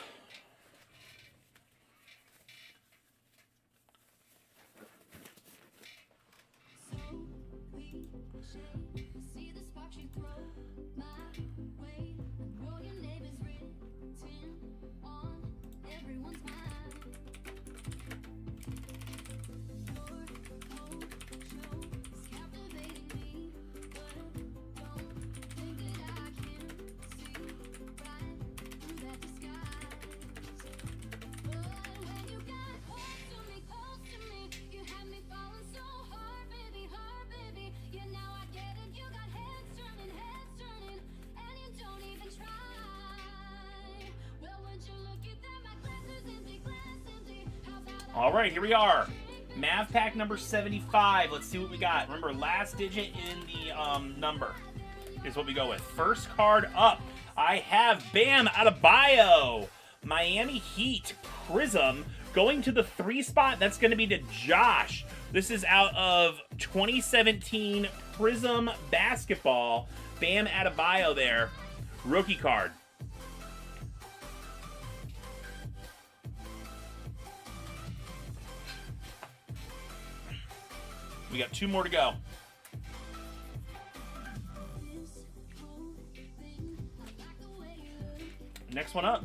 All right, here we are. Mav pack number 75. Let's see what we got. Remember, last digit in the number is what we go with. First card up, I have Bam Adebayo, Miami Heat Prism, going to the 3 spot. That's going to be to Josh. This is out of 2017 Prism Basketball. Bam Adebayo there. Rookie card. We got 2 more to go. Next one up.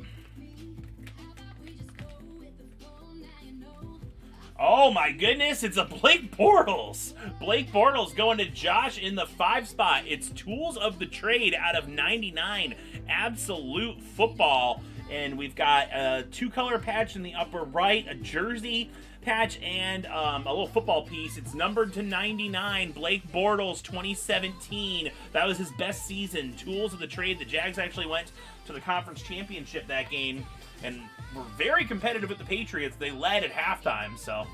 Oh my goodness, it's a Blake Bortles. Blake Bortles going to Josh in the 5 spot. It's Tools of the Trade out of 99. Absolute football. And we've got a 2-color patch in the upper right, a jersey patch, and a little football piece. It's numbered to 99. Blake Bortles, 2017. That was his best season. Tools of the Trade. The Jags actually went to the conference championship that game and were very competitive with the Patriots. They led at halftime, so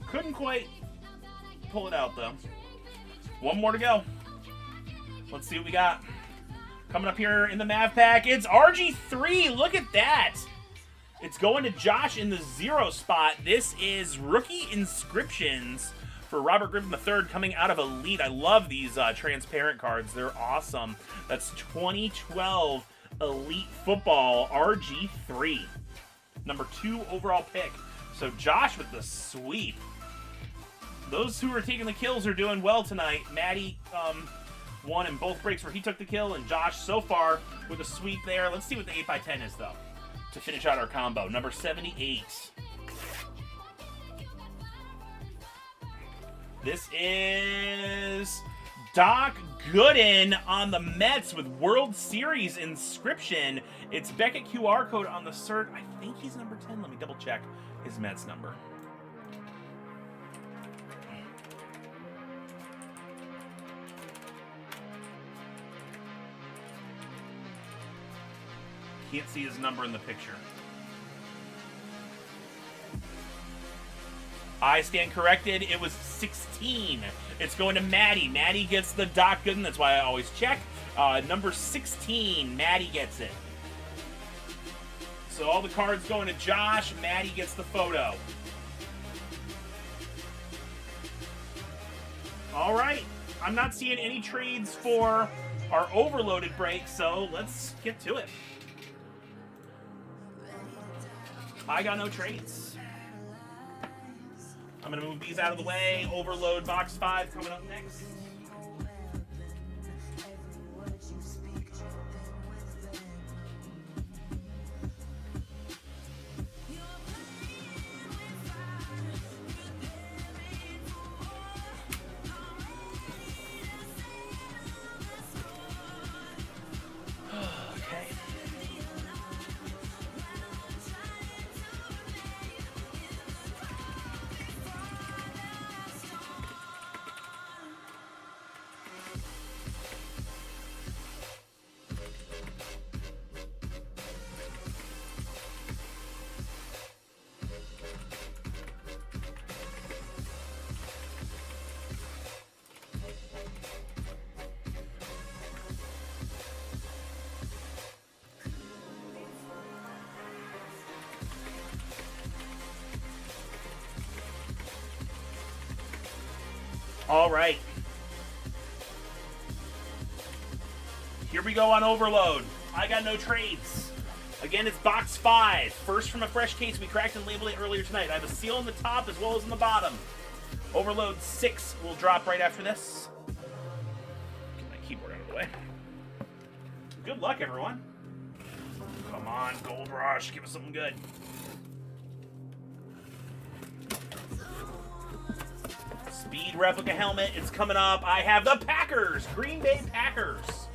couldn't quite pull it out, though. One more to go. Let's see what we got. Coming up here in the Mav pack, it's RG3. Look at that. It's going to Josh in the 0 spot. This is Rookie Inscriptions for Robert Griffin III coming out of Elite. I love these transparent cards. They're awesome. That's 2012 Elite Football RG3. Number 2 overall pick. So Josh with the sweep. Those who are taking the kills are doing well tonight. Maddie won in both breaks where he took the kill, and Josh so far with a sweep there. Let's see what the 8x10 is, though, to finish out our combo. Number 78. This is Doc Gooden on the Mets with World Series inscription. It's Beckett QR code on the cert. I think he's number 10. Let me double check his Mets number. Can't see his number in the picture. I stand corrected. It was 16. It's going to Maddie. Maddie gets the Doc Gooden. That's why I always check. Number 16. Maddie gets it. So all the cards going to Josh. Maddie gets the photo. All right. I'm not seeing any trades for our overloaded break, so let's get to it. I got no trades. I'm going to move these out of the way. Overload box 5 coming up next. All right. Here we go on overload. I got no trades. Again, it's box 5. First from a fresh case. We cracked and labeled it earlier tonight. I have a seal on the top as well as on the bottom. Overload 6 will drop right after this. Get my keyboard out of the way. Good luck, everyone. Come on, Gold Rush. Give us something good. Speed replica helmet. It's coming up. I have the Packers. Green Bay Packers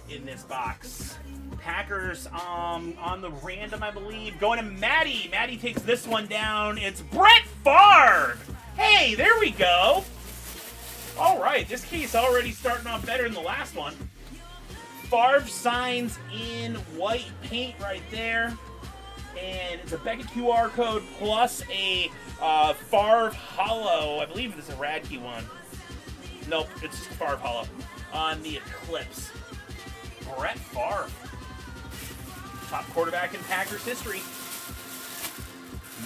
in this box. Packers on the random, I believe. Going to Maddie. Maddie takes this one down. It's Brett Favre. Hey, there we go. All right, this case already starting off better than the last one. Favre signs in white paint right there. And it's a Beckett QR code plus a Favre Hollow. I believe this is a Radke one. Nope, it's just a Favre Hollow on the Eclipse. Brett Favre. Top quarterback in Packers history.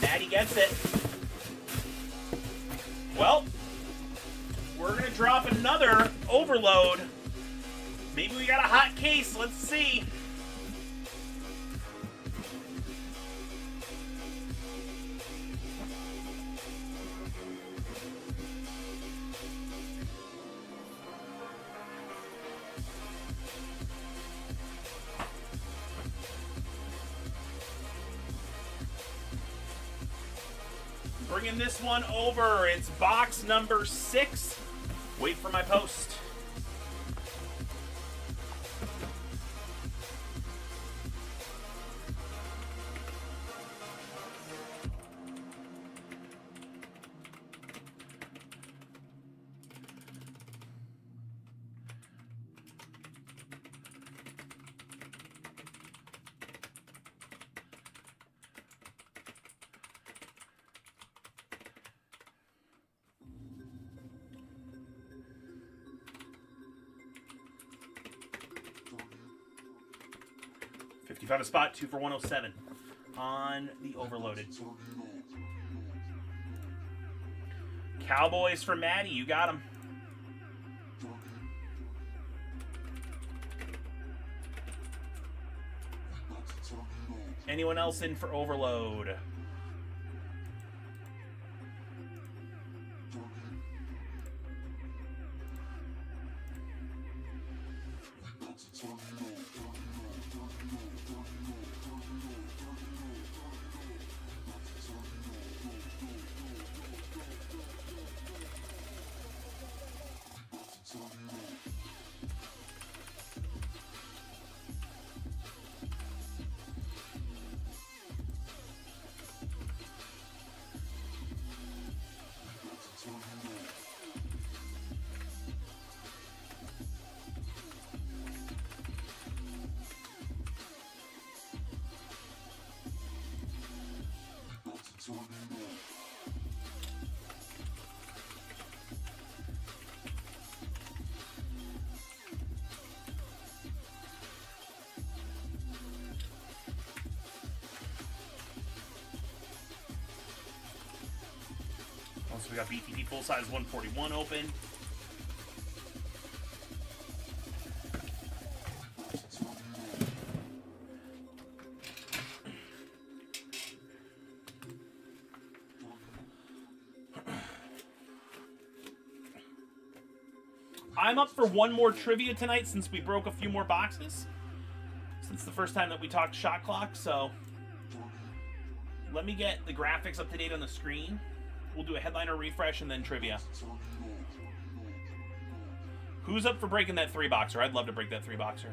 Maddie gets it. Well, we're going to drop another overload. Maybe we got a hot case. Let's see. Bringing this one over. It's box number 6. Wait for my post. $55 a spot, 2 for 107 on the overloaded. Cowboys for Maddie, you got him. Anyone else in for overload? Also, we got BTP full size 141 open. I'm up for one more trivia tonight since we broke a few more boxes. Since the first time that we talked shot clock, so let me get the graphics up to date on the screen. We'll do a headliner refresh and then trivia. Who's up for breaking that 3-boxer? I'd love to break that 3-boxer.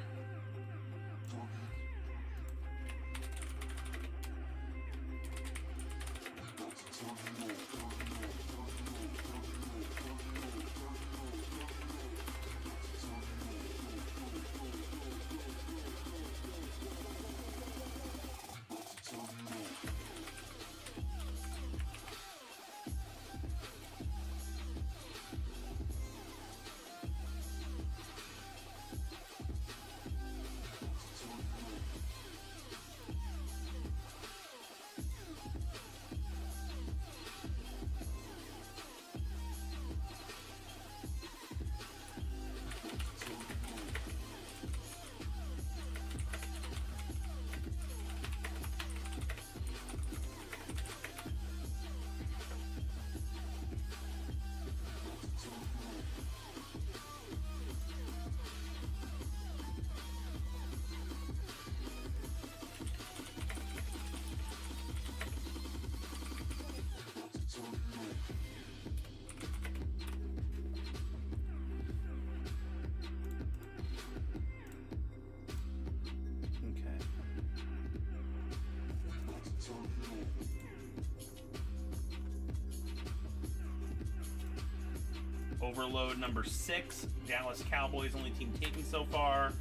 Overload number 6. Dallas Cowboys, only team taken so far.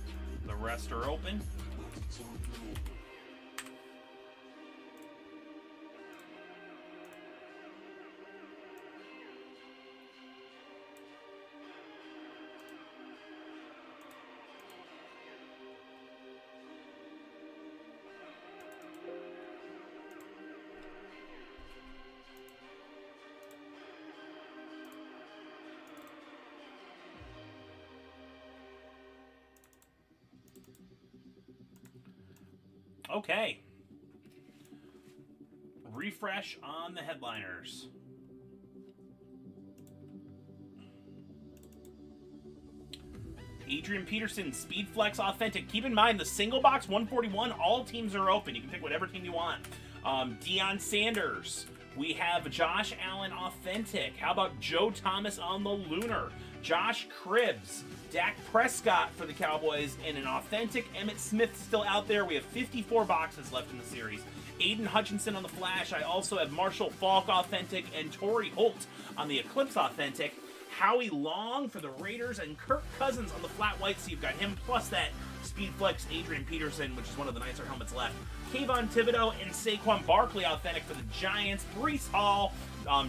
The rest are open. Okay. Refresh on the headliners. Adrian Peterson, Speed Flex Authentic. Keep in mind, the single box 141, all teams are open. You can pick whatever team you want. Deion Sanders, We have Josh Allen Authentic. How about Joe Thomas on the Lunar? Josh Cribbs. Dak Prescott for the Cowboys, and an Authentic Emmitt Smith still out there. We have 54 boxes left in the series. Aiden Hutchinson on the Flash. I also have Marshall Faulk Authentic and Torrey Holt on the Eclipse Authentic. Howie Long for the Raiders, and Kirk Cousins on the Flat White, so you've got him plus that Speed Flex Adrian Peterson, which is one of the nicer helmets left. Kayvon Thibodeau and Saquon Barkley Authentic for the Giants. Breece Hall,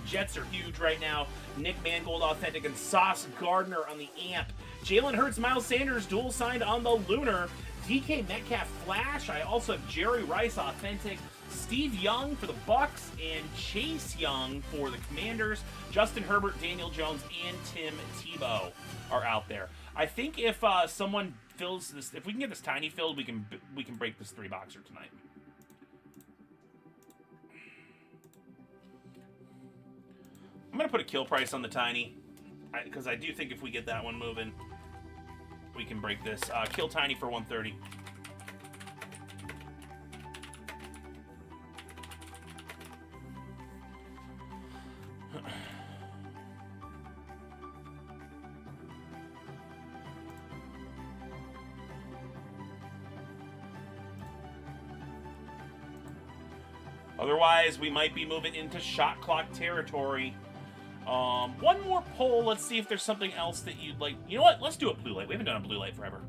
Jets are huge right now. Nick Mangold Authentic and Sauce Gardner on the Amp. Jalen Hurts, Miles Sanders dual signed on the Lunar. DK Metcalf Flash. I also have Jerry Rice Authentic. Steve Young for the Bucks and Chase Young for the Commanders. Justin Herbert, Daniel Jones, and Tim Tebow are out there. I think if someone fills this, if we can get this tiny filled, we can break this 3-boxer tonight. I'm gonna put a kill price on the tiny because I do think if we get that one moving, we can break this. Kill tiny for 130. Otherwise, we might be moving into shot clock territory. One more poll. Let's see if there's something else that you'd like. You know what? Let's do a blue light. We haven't done a blue light forever.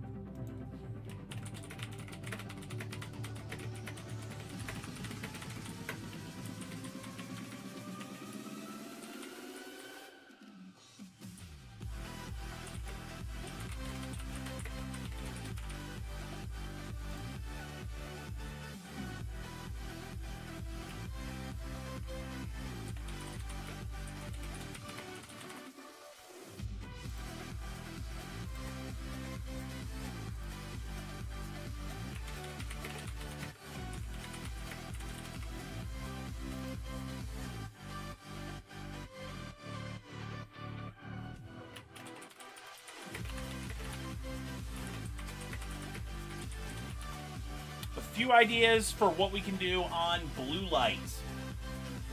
Few ideas for what we can do on blue lights.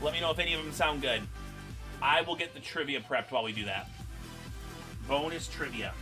Let me know if any of them sound good. I will get the trivia prepped while we do that. Bonus trivia.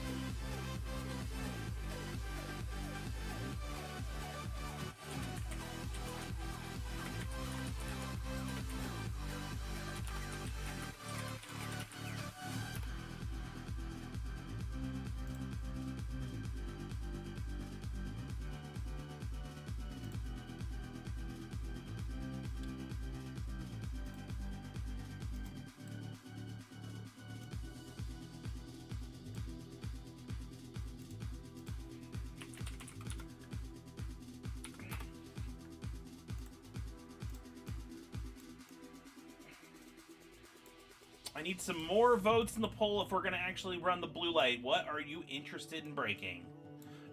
I need some more votes in the poll if we're going to actually run the blue light. What are you interested in breaking?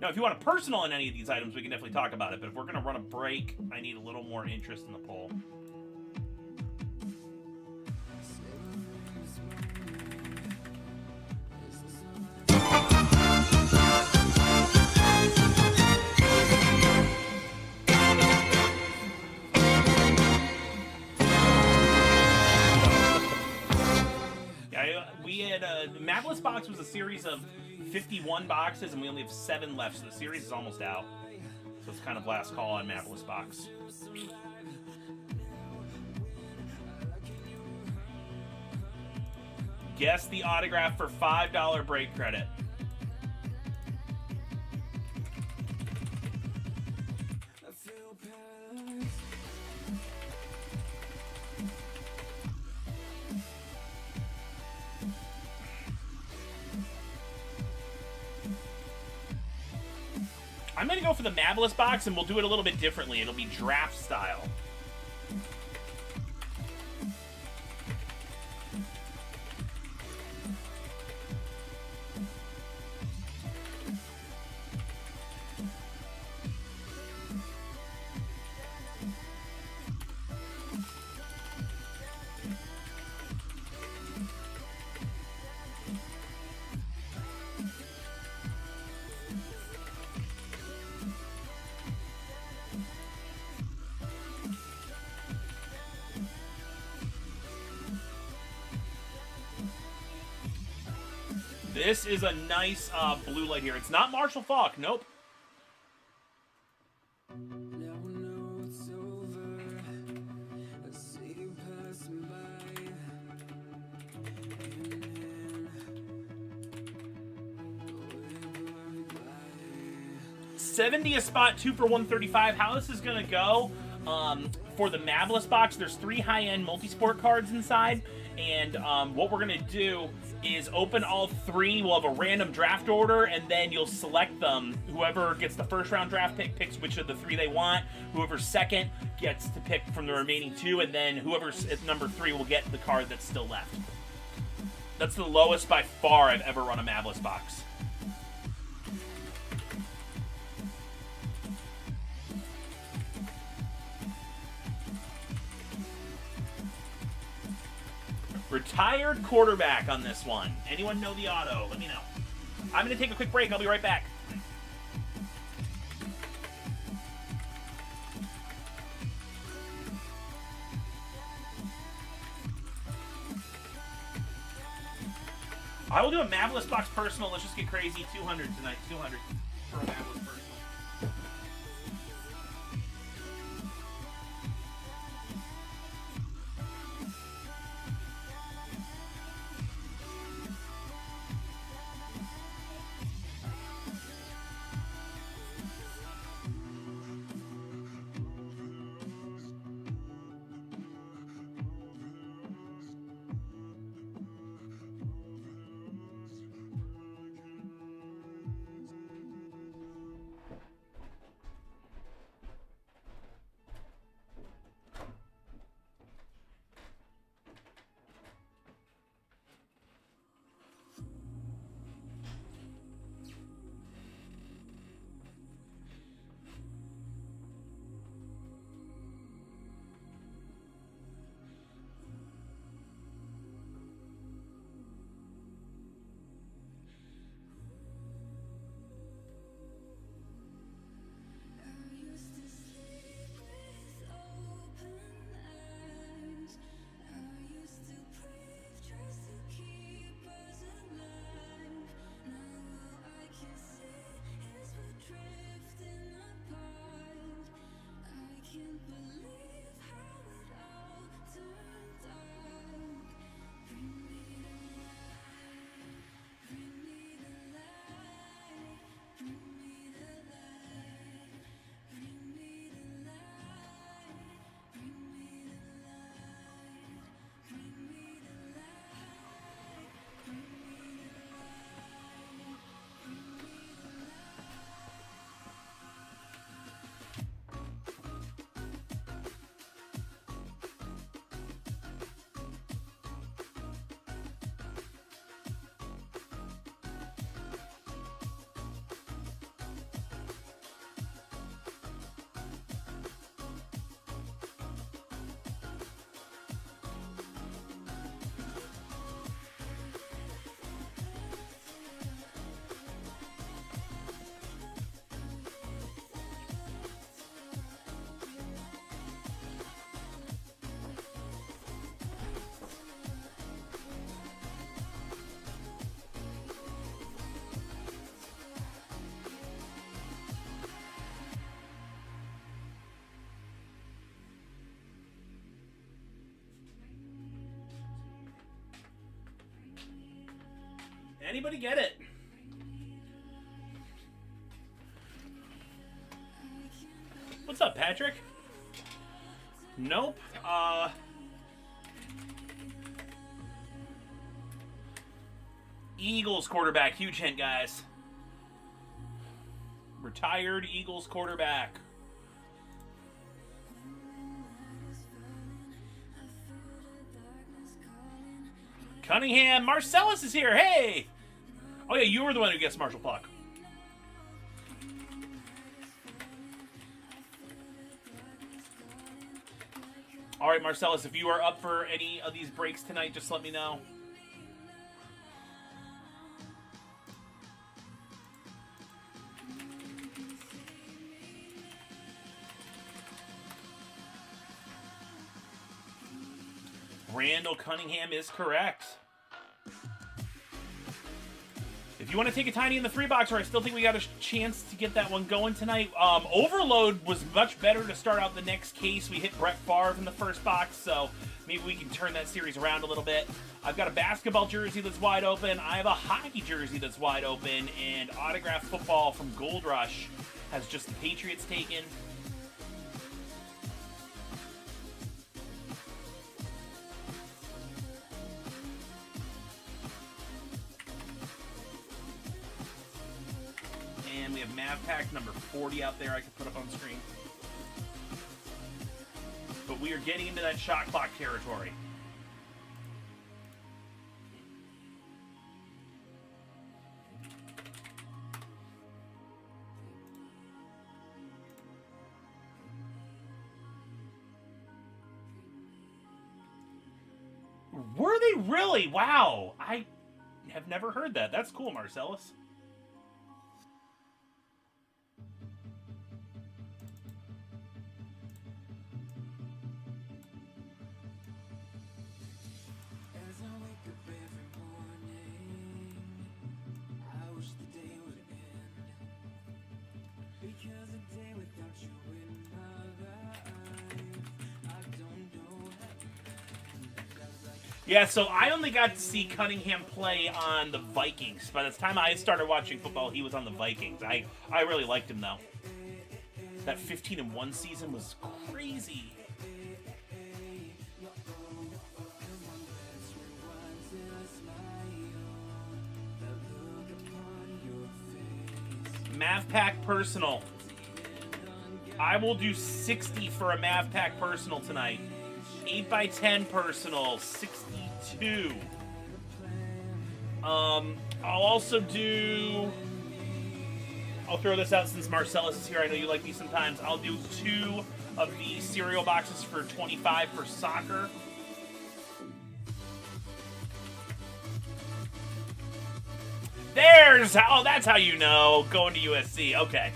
Now, if you want a personal on any of these items, we can definitely talk about it. But if we're going to run a break, I need a little more interest in the poll. The Mapless box was a series of 51 boxes, and we only have 7 left, so the series is almost out. So it's kind of last call on Mapless box. Guess the autograph for $5 break credit. I'm going to go for the Mapless box, and we'll do it a little bit differently. It'll be draft style. This is a nice blue light here. It's not Marshall Falk. Nope. $70 a spot, 2 for 135. How this is gonna go for the Mabless box? There's 3 high-end multi-sport cards inside, and what we're gonna do is open all 3. We'll have a random draft order, and then you'll select them. Whoever gets the first round draft pick picks which of the 3 they want. Whoever's second gets to pick from the remaining 2, and then whoever's at number 3 will get the card that's still left. That's the lowest by far I've ever run a Mabless box. Retired quarterback on this one. Anyone know the auto? Let me know. I'm going to take a quick break. I'll be right back. I will do a Mabless box personal. Let's just get crazy. 200 tonight. 200 for a Mabless personal. Anybody get it? What's up, Patrick? Nope. Eagles quarterback. Huge hint, guys. Retired Eagles quarterback. Cunningham. Marcellus is here. Hey! Oh, yeah, you were the one who guessed Marshall Falk. All right, Marcellus, if you are up for any of these breaks tonight, just let me know. Randall Cunningham is correct. If you want to take a tiny in the 3-boxer, I still think we got a chance to get that one going tonight. Overload was much better to start out the next case. We hit Brett Favre in the first box, so maybe we can turn that series around a little bit. I've got a basketball jersey that's wide open. I have a hockey jersey that's wide open, and autographed football from Gold Rush has just the Patriots taken. And we have Mav Pack number 40 out there I can put up on screen. But we are getting into that shot clock territory. Were they really? Wow. I have never heard that. That's cool, Marcellus. Yeah, so I only got to see Cunningham play on the Vikings. By the time I started watching football, he was on the Vikings. I really liked him, though. That 15-1 season was crazy. Mav Pack Personal. I will do 60 for a Mav Pack Personal tonight. 8x10 Personal, 62. I'll also do... I'll throw this out since Marcellus is here. I know you like these sometimes. I'll do 2 of the cereal boxes for 25 for soccer. There's... Oh, that's how you know. Going to USC. Okay.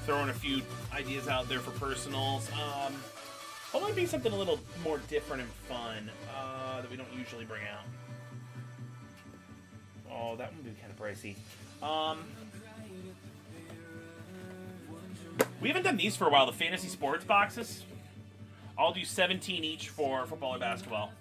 Throwing a few ideas out there for personals. What might be something a little more different and fun that we don't usually bring out? Oh, that would be kind of pricey. We haven't done these for a while, the fantasy sports boxes. I'll do 17 each for football or basketball.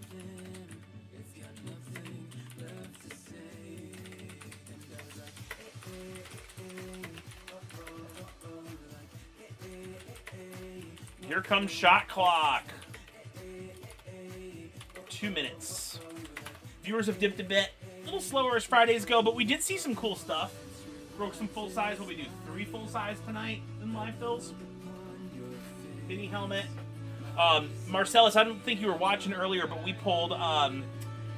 Here comes shot clock. 2 minutes. Viewers have dipped a bit. A little slower as Fridays go, but we did see some cool stuff. Broke some full size. What we do? 3 full size tonight in live fills. Mini helmet. Marcellus, I don't think you were watching earlier, but we pulled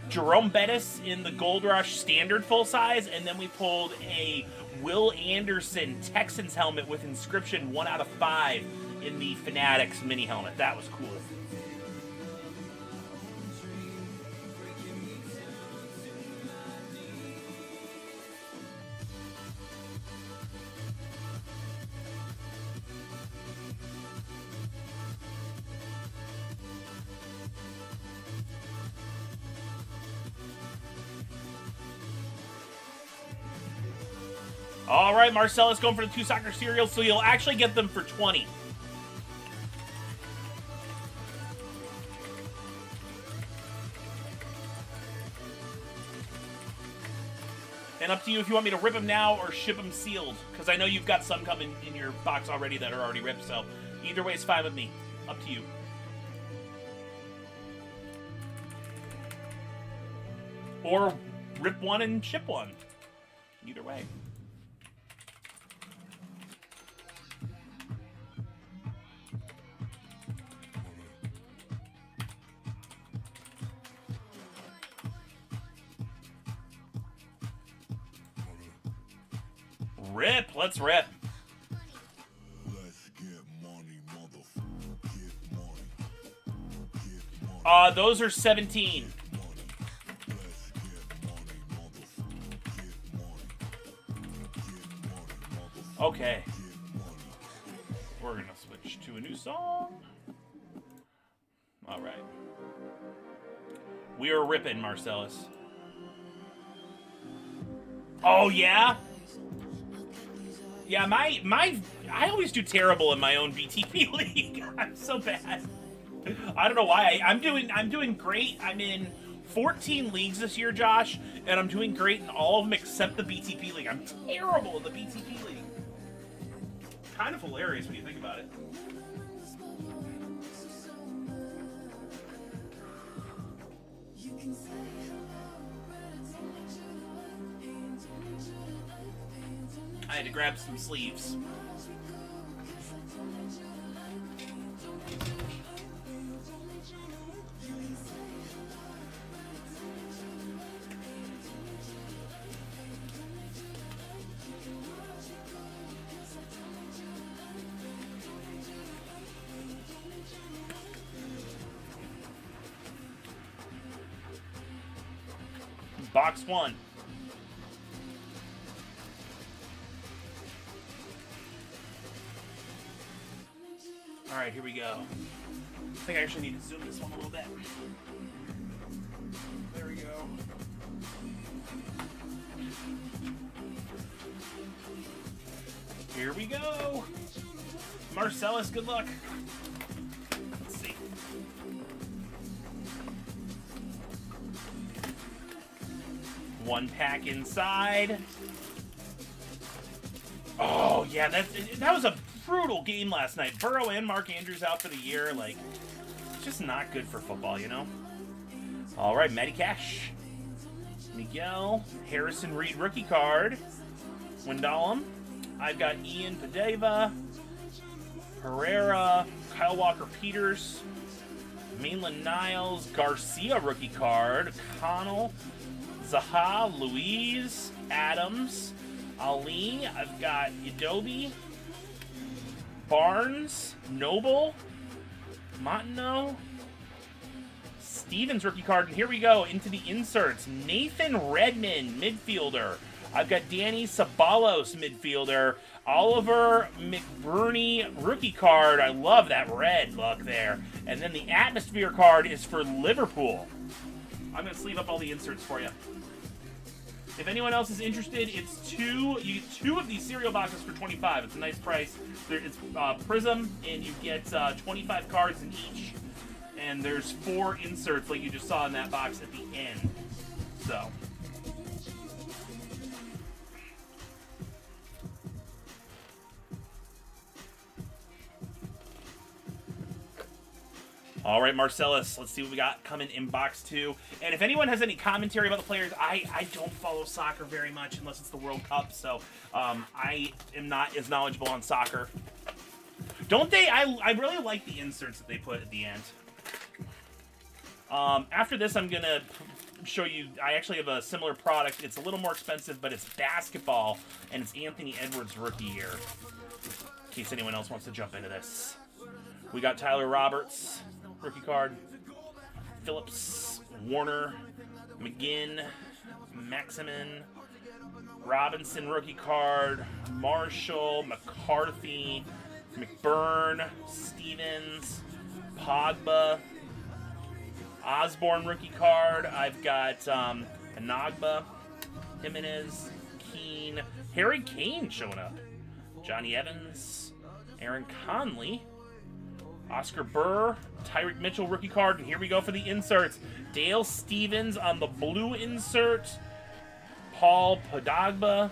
Jerome Bettis in the Gold Rush standard full size, and then we pulled a Will Anderson Texans helmet with inscription 1 out of 5 in the Fanatics mini helmet. That was cool. All right, Marcellus going for the 2 soccer cereals, so you'll actually get them for 20. And up to you if you want me to rip them now or ship them sealed, because I know you've got some coming in your box already that are already ripped, so either way is fine with me. Up to you. Or rip one and ship one. Either way. Rip, let's rip. Let's get money, motherfucker. Get money. Get money. Those are 17. Let's get Okay. We're gonna switch to a new song. All right. We are ripping, Marcellus. Oh yeah. Yeah, I always do terrible in my own BTP league. I'm so bad. I don't know why. I'm doing great. I'm in 14 leagues this year, Josh, and I'm doing great in all of them except the BTP league. I'm terrible in the BTP league. Kind of hilarious when you think about it. I had to grab some sleeves. Box 1. All right, here we go. I think I actually need to zoom this one a little bit. There we go. Here we go. Marcellus, good luck. Let's see. One pack inside. Oh, yeah, that was a brutal game last night. Burrow and Mark Andrews out for the year. Like, it's just not good for football, you know? All right, Medicash. Miguel. Harrison Reed rookie card. Windallum. I've got Ian Padeva. Herrera. Kyle Walker-Peters. Mainland Niles. Garcia rookie card. Connell. Zaha. Louise. Adams. Ali. I've got Adobe. Barnes, Noble, Montenot, Stevens rookie card, and here we go into the inserts. Nathan Redmond, midfielder. I've got Danny Ceballos, midfielder. Oliver McBurney rookie card. I love that red look there. And then the atmosphere card is for Liverpool. I'm going to sleeve up all the inserts for you. If anyone else is interested, it's two. You get 2 of these cereal boxes for $25. It's a nice price. It's Prism, and you get 25 cards in each. And there's 4 inserts, like you just saw in that box at the end. So. All right, Marcellus, let's see what we got coming in box 2. And if anyone has any commentary about the players, I don't follow soccer very much unless it's the World Cup, so I am not as knowledgeable on soccer. Don't they? I really like the inserts that they put at the end. After this, I'm going to show you, I actually have a similar product. It's a little more expensive, but it's basketball, and it's Anthony Edwards' rookie year, in case anyone else wants to jump into this. We got Tyler Roberts, rookie card. Phillips, Warner, McGinn, Maximin, Robinson, rookie card. Marshall, McCarthy, McBurn, Stevens, Pogba, Osborne, rookie card. I've got Anagba, Jimenez, Keane, Harry Kane showing up. Johnny Evans, Aaron Conley, Oscar Burr, Tyreek Mitchell rookie card, and here we go for the inserts. Dale Stevens on the blue insert, Paul Podagba,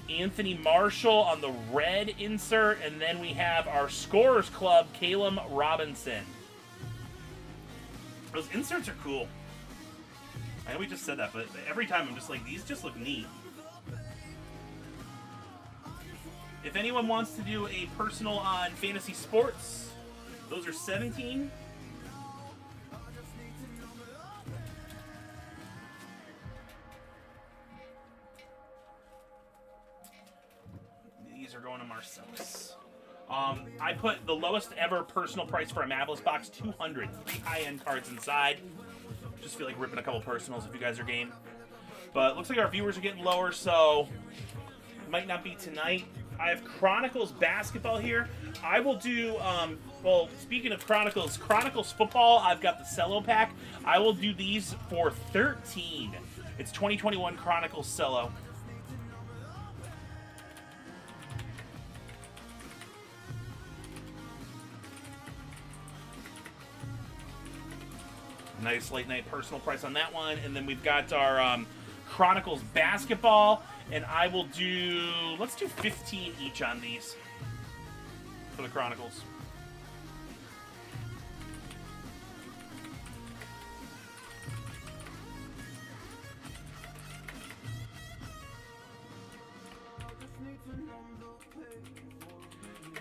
Anthony Marshall on the red insert, and then we have our Scorers Club, Caleb Robinson. Those inserts are cool. I know we just said that, but every time I'm just like, these just look neat. If anyone wants to do a personal on fantasy sports, those are 17. These are going to Marcellus. I put the lowest ever personal price for a Mavlis box, 200. 3 high-end cards inside. Just feel like ripping a couple personals if you guys are game. But looks like our viewers are getting lower, so it might not be tonight. I have Chronicles basketball here. I will do, well, speaking of Chronicles football, I've got the cello pack. I will do these for 13. It's 2021 Chronicles cello. Nice late night personal price on that one. And then we've got our Chronicles basketball. And I will do, let's do 15 each on these for the Chronicles.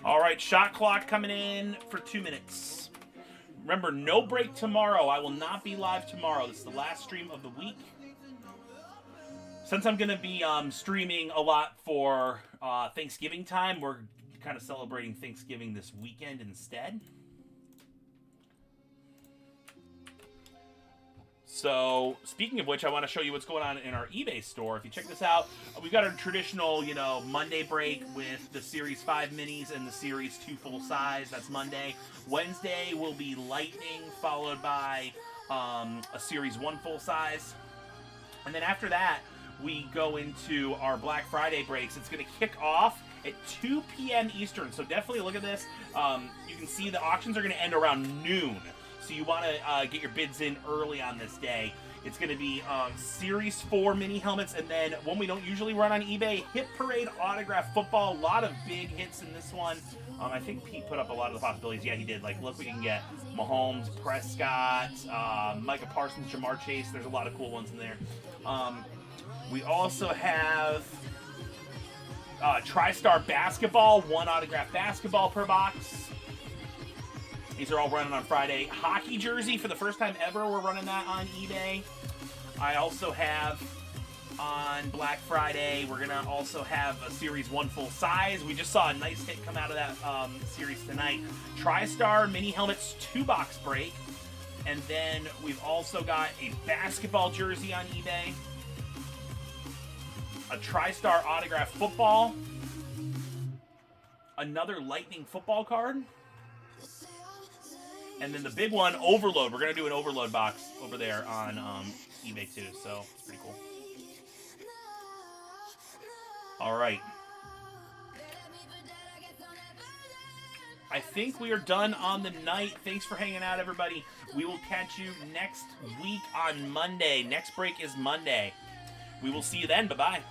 All right, shot clock coming in for 2 minutes. Remember, no break tomorrow. I will not be live tomorrow. This is the last stream of the week. Since I'm going to be streaming a lot for Thanksgiving time, we're kind of celebrating Thanksgiving this weekend instead. So, speaking of which, I want to show you what's going on in our eBay store. If you check this out, we've got our traditional, Monday break with the Series 5 minis and the Series 2 full size. That's Monday. Wednesday will be Lightning, followed by a Series 1 full size. And then after that, we go into our Black Friday breaks. It's going to kick off at 2 p.m. Eastern, so definitely look at this. You can see the auctions are going to end around noon. So you want to get your bids in early on this day. It's going to be Series 4 mini helmets, and then one we don't usually run on eBay, Hit Parade Autograph Football. A lot of big hits in this one. I think Pete put up a lot of the possibilities. Yeah, he did. Like, look, we can get Mahomes, Prescott, Micah Parsons, Jamar Chase. There's a lot of cool ones in there. We also have TriStar Basketball, 1 autograph basketball per box. These are all running on Friday. Hockey jersey, for the first time ever, we're running that on eBay. I also have, on Black Friday, we're going to also have a Series 1 full size. We just saw a nice hit come out of that series tonight. TriStar Mini Helmets 2-box break. And then we've also got a basketball jersey on eBay. A TriStar Autograph Football. Another Lightning football card. And then the big one, Overload. We're going to do an Overload box over there on eBay too, so it's pretty cool. All right. I think we are done on the night. Thanks for hanging out, everybody. We will catch you next week on Monday. Next break is Monday. We will see you then. Bye-bye.